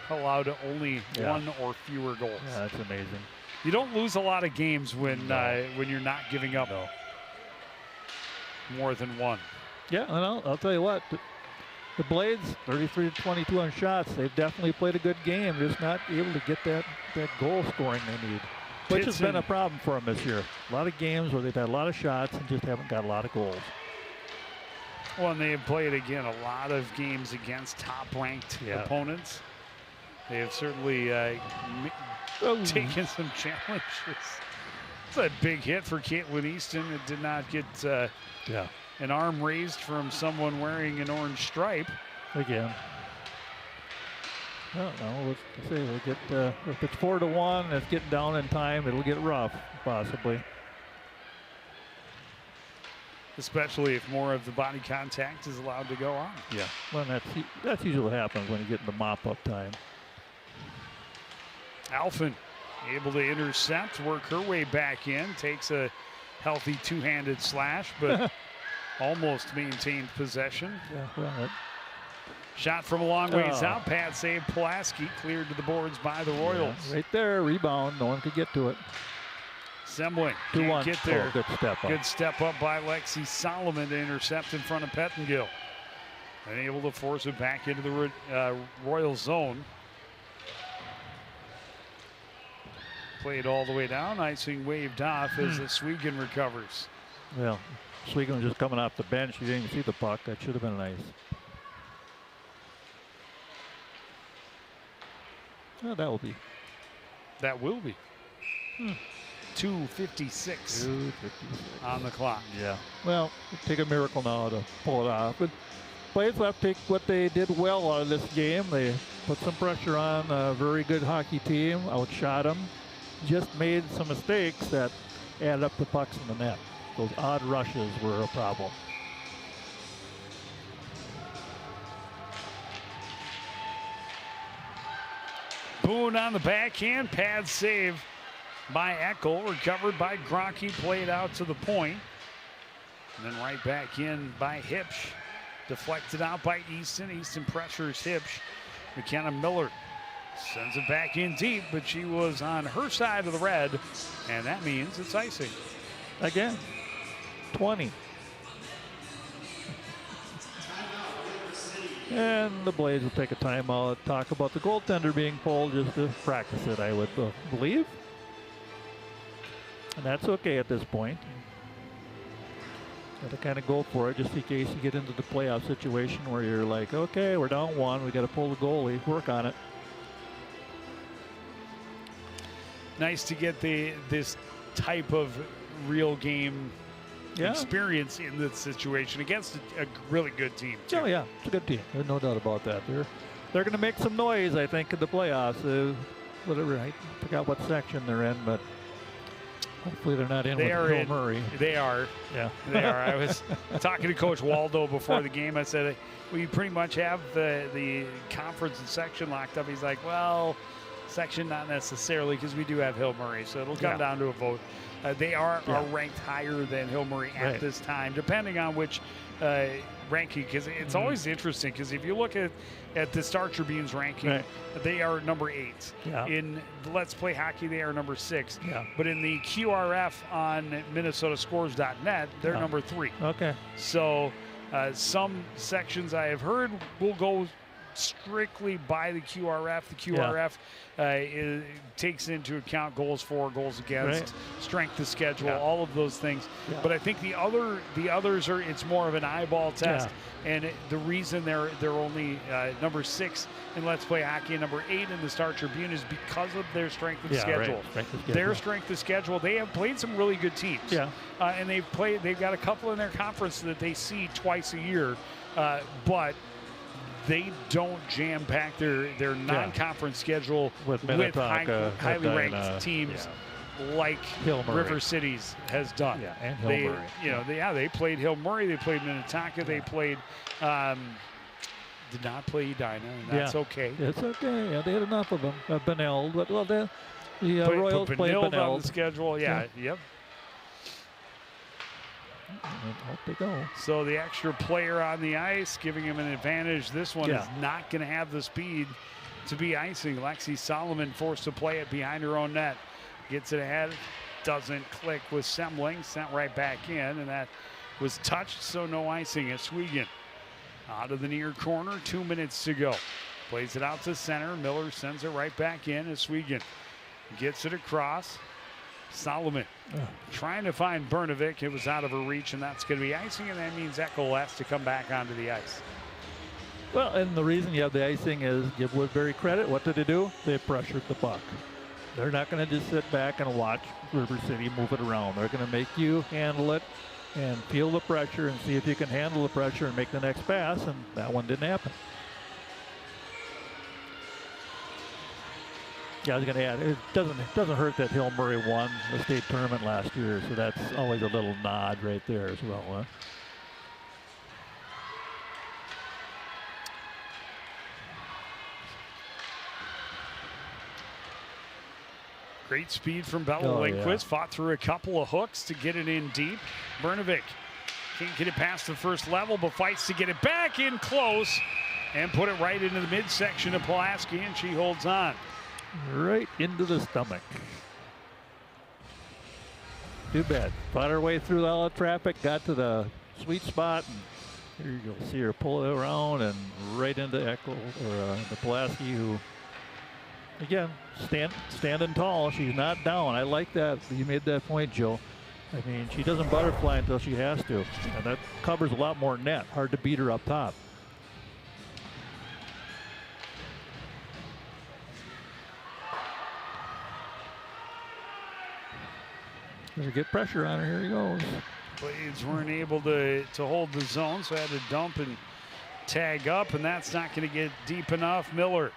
allowed only one or fewer goals. Yeah, that's amazing. You don't lose a lot of games when you're not giving up more than one. Yeah, and I'll tell you what. The Blades, 33-22 on shots. They've definitely played a good game. Just not able to get that goal scoring they need, which has been a problem for them this year. A lot of games where they've had a lot of shots and just haven't got a lot of goals. Well, and they have played, again, a lot of games against top-ranked opponents. They have certainly taken some challenges. It's a big hit for Caitlin Easton. It did not get an arm raised from someone wearing an orange stripe. Again. Well, no, let's see. We'll get, if it's 4-1, it's getting down in time, it'll get rough, possibly. Especially if more of the body contact is allowed to go on. Yeah, well, that's usually what happens when you get into mop-up time. Alphen able to intercept, work her way back in, takes a healthy two-handed slash, but almost maintained possession. Yeah, well, shot from a long ways out. Pad save. Pulaski cleared to the boards by the Royals. Yeah, right there, rebound. No one could get to it. Semling can't get there. Oh, good step up. Good step up by Lexi Solomon to intercept in front of Pettengill. And able to force it back into the Royal zone. Played all the way down. Icing waved off as Swegan recovers. Well, Swegan was just coming off the bench. He didn't even see the puck. That should have been nice. Well, that will be. That will be. 2:56 2:56 on the clock. Yeah. Well, it'd take a miracle now to pull it off. But Blades will have to take what they did well out of this game. They put some pressure on a very good hockey team, outshot them, just made some mistakes that added up the pucks in the net. Those odd rushes were a problem. Boone on the backhand, pad save by Eckel, recovered by Gronke, played out to the point. And then right back in by Hipsch, deflected out by Easton. Easton pressures Hipsch. McKenna Miller sends it back in deep, but she was on her side of the red, and that means it's icing. Again, 20. And the Blades will take a timeout, talk about the goaltender being pulled just to practice it, I would believe. And that's okay at this point. Got to kind of go for it just in case you get into the playoff situation where you're like, okay, we're down one, we got to pull the goalie, work on it. Nice to get this type of real game experience in this situation against a really good team, too. Oh yeah, it's a good team. There's no doubt about that. They're going to make some noise, I think, in the playoffs. Whatever, I forgot what section they're in, but hopefully they're not in with Hill Murray. They are. Yeah. They are. I was talking to Coach Waldo before the game. I said, we pretty much have the conference and section locked up. He's like, well, section not necessarily, because we do have Hill Murray, so it'll come down to a vote. They are ranked higher than Hill Murray at this time, depending on which ranking, because it's always interesting, because if you look at the Star Tribune's ranking, they are number 8. Yeah. In the Let's Play Hockey, they are number 6. Yeah. But in the QRF on MinnesotaScores.net, they're number 3. Okay. So some sections I have heard will go strictly by the QRF. The QRF takes into account goals for, goals against, strength of schedule, all of those things. Yeah. But I think the others are, it's more of an eyeball test. Yeah. And the reason they're only number 6 in Let's Play Hockey and number 8 in the Star Tribune is because of their strength of schedule. Their strength of schedule. They have played some really good teams. Yeah. And they've got a couple in their conference that they see twice a year. But they don't jam-pack their non-conference schedule with highly ranked teams like River Cities has done. Yeah, and Hill Murray. They played Hill Murray, they played Minnetonka, they played did not play Edina, and that's okay. It's okay. Yeah, they had enough of them. Beneld, but the Royals played Beneld on the schedule. Yep. Out they go. So the extra player on the ice, giving him an advantage. This one is not going to have the speed to be icing. Lexi Solomon forced to play it behind her own net. Gets it ahead. Doesn't click with Semling. Sent right back in, and that was touched, so no icing. At Swegan. Out of the near corner, 2 minutes to go. Plays it out to center. Miller sends it right back in. As Swegan gets it across. Solomon trying to find Bernovic. It was out of her reach, and that's going to be icing, and that means Eckel has to come back onto the ice. Well, and the reason you have the icing is give Woodbury credit. What did they do? They pressured the puck. They're not going to just sit back and watch River City move it around. They're going to make you handle it and feel the pressure and see if you can handle the pressure and make the next pass, and that one didn't happen. Yeah, I was going to add, it doesn't hurt that Hill Murray won the state tournament last year, so that's always a little nod right there as well. Huh? Great speed from Bella Lindquist. Fought through a couple of hooks to get it in deep. Bernovic can't get it past the first level, but fights to get it back in close and put it right into the midsection of Pulaski, and she holds on. Right into the stomach. Too bad. Fought her way through all the traffic, got to the sweet spot, and here you'll see her pull it around and right into Eckel, or the Pulaski, who, again, standing tall. She's not down. I like that. You made that point, Joe. I mean, she doesn't butterfly until she has to, and that covers a lot more net. Hard to beat her up top. Better get pressure on her. Here he goes. Blades weren't able to hold the zone, so had to dump and tag up, and that's not going to get deep enough. Miller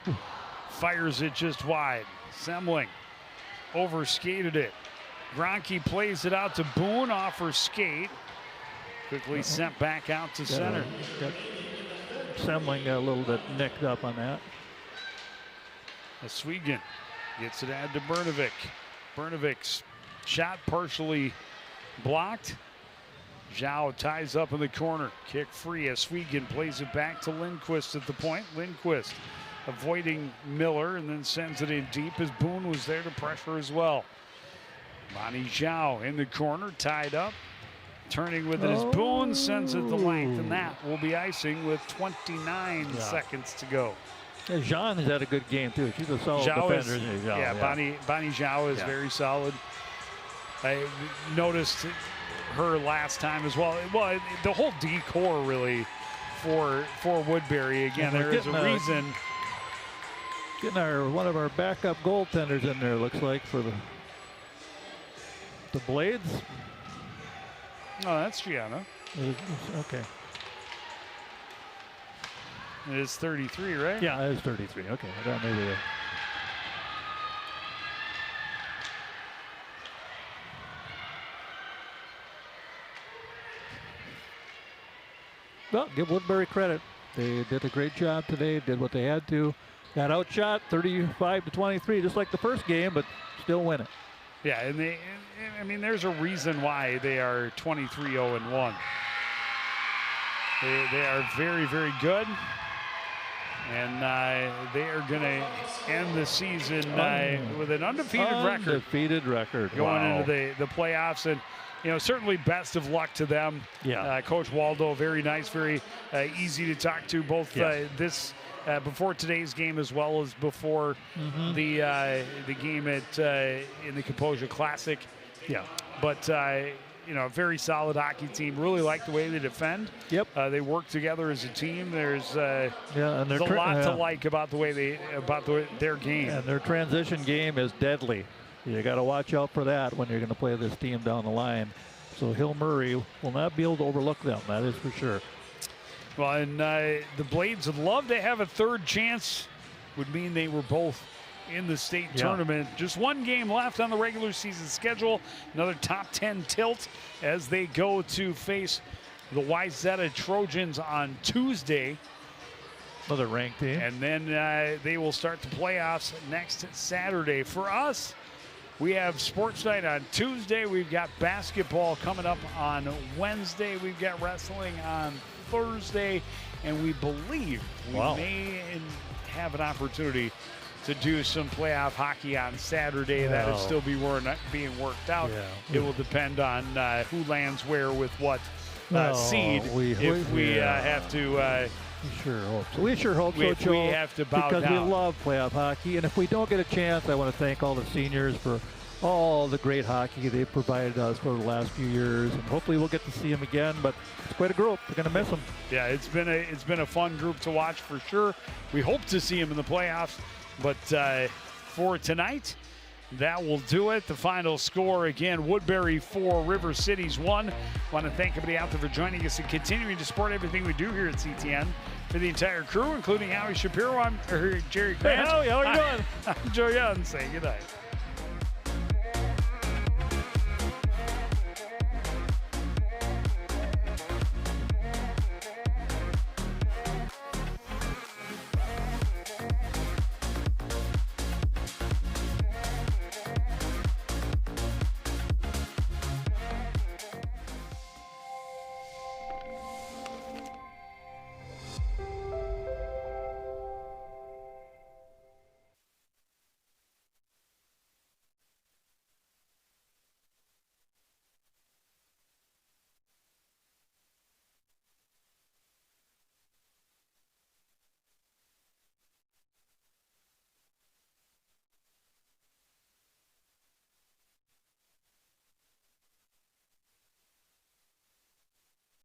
fires it just wide. Semling overskated it. Gronke plays it out to Boone off her skate. Quickly sent back out to center. Semling got a little bit nicked up on that. Oswegan gets it out to Bernovic. Bernovic's shot partially blocked. Zhao ties up in the corner. Kick free. Oswegan plays it back to Lindquist at the point. Lindquist avoiding Miller and then sends it in deep as Boone was there to pressure as well. Bonnie Zhao in the corner, tied up. Turning with it as Boone sends it the length, and that will be icing with 29 seconds to go. Yeah, Jean has had a good game too. She's a solid defender. Bonnie Zhao is very solid. I noticed her last time as well. Well, the whole decor really for Woodbury. Again, there is a reason. Getting one of our backup goaltenders in there, looks like, for the Blades. Oh, that's Gianna. Okay. It is 33, right? Yeah, it is 33. Okay, I thought maybe. Well, give Woodbury credit. They did a great job today. Did what they had to. Got outshot 35-23, just like the first game, but still win it. Yeah, and I mean, there's a reason why they are 23-0-1. They are very, very good, and they are going to end the season with an undefeated record going into the playoffs. And certainly best of luck to them. Yeah, Coach Waldo, very nice, very easy to talk to. Both before today's game as well as before the game at in the Kaposia Classic. Yeah, but very solid hockey team. Really like the way they defend. Yep, they work together as a team. There's and there's a lot to like about the way their game. And their transition game is deadly. You got to watch out for that when you're going to play this team down the line. So Hill Murray will not be able to overlook them. That is for sure. Well, and the Blades would love to have a third chance. Would mean they were both in the state tournament. Just one game left on the regular season schedule. Another top 10 tilt as they go to face the Wyzetta Trojans on Tuesday. Another ranked team. And then they will start the playoffs next Saturday. For us, we have sports night on Tuesday. We've got basketball coming up on Wednesday. We've got wrestling on Thursday. And we believe we may have an opportunity to do some playoff hockey on Saturday. That is still being worked out. Yeah. It will depend on who lands where with what seed. We have to. We sure hope so, Joe. We have to bow because down. We love playoff hockey, and if we don't get a chance, I want to thank all the seniors for all the great hockey they've provided us for the last few years, and hopefully we'll get to see them again. But it's quite a group. We're going to miss them. Yeah, it's been a fun group to watch for sure. We hope to see them in the playoffs, but for tonight, that will do it. The final score again: Woodbury 4, River Cities 1. Want to thank everybody out there for joining us and continuing to support everything we do here at CTN. For the entire crew, including Howie Shapiro, I'm Jerry Grant. Hey, Howie, how are you doing? I'm Joe Young. Say goodnight.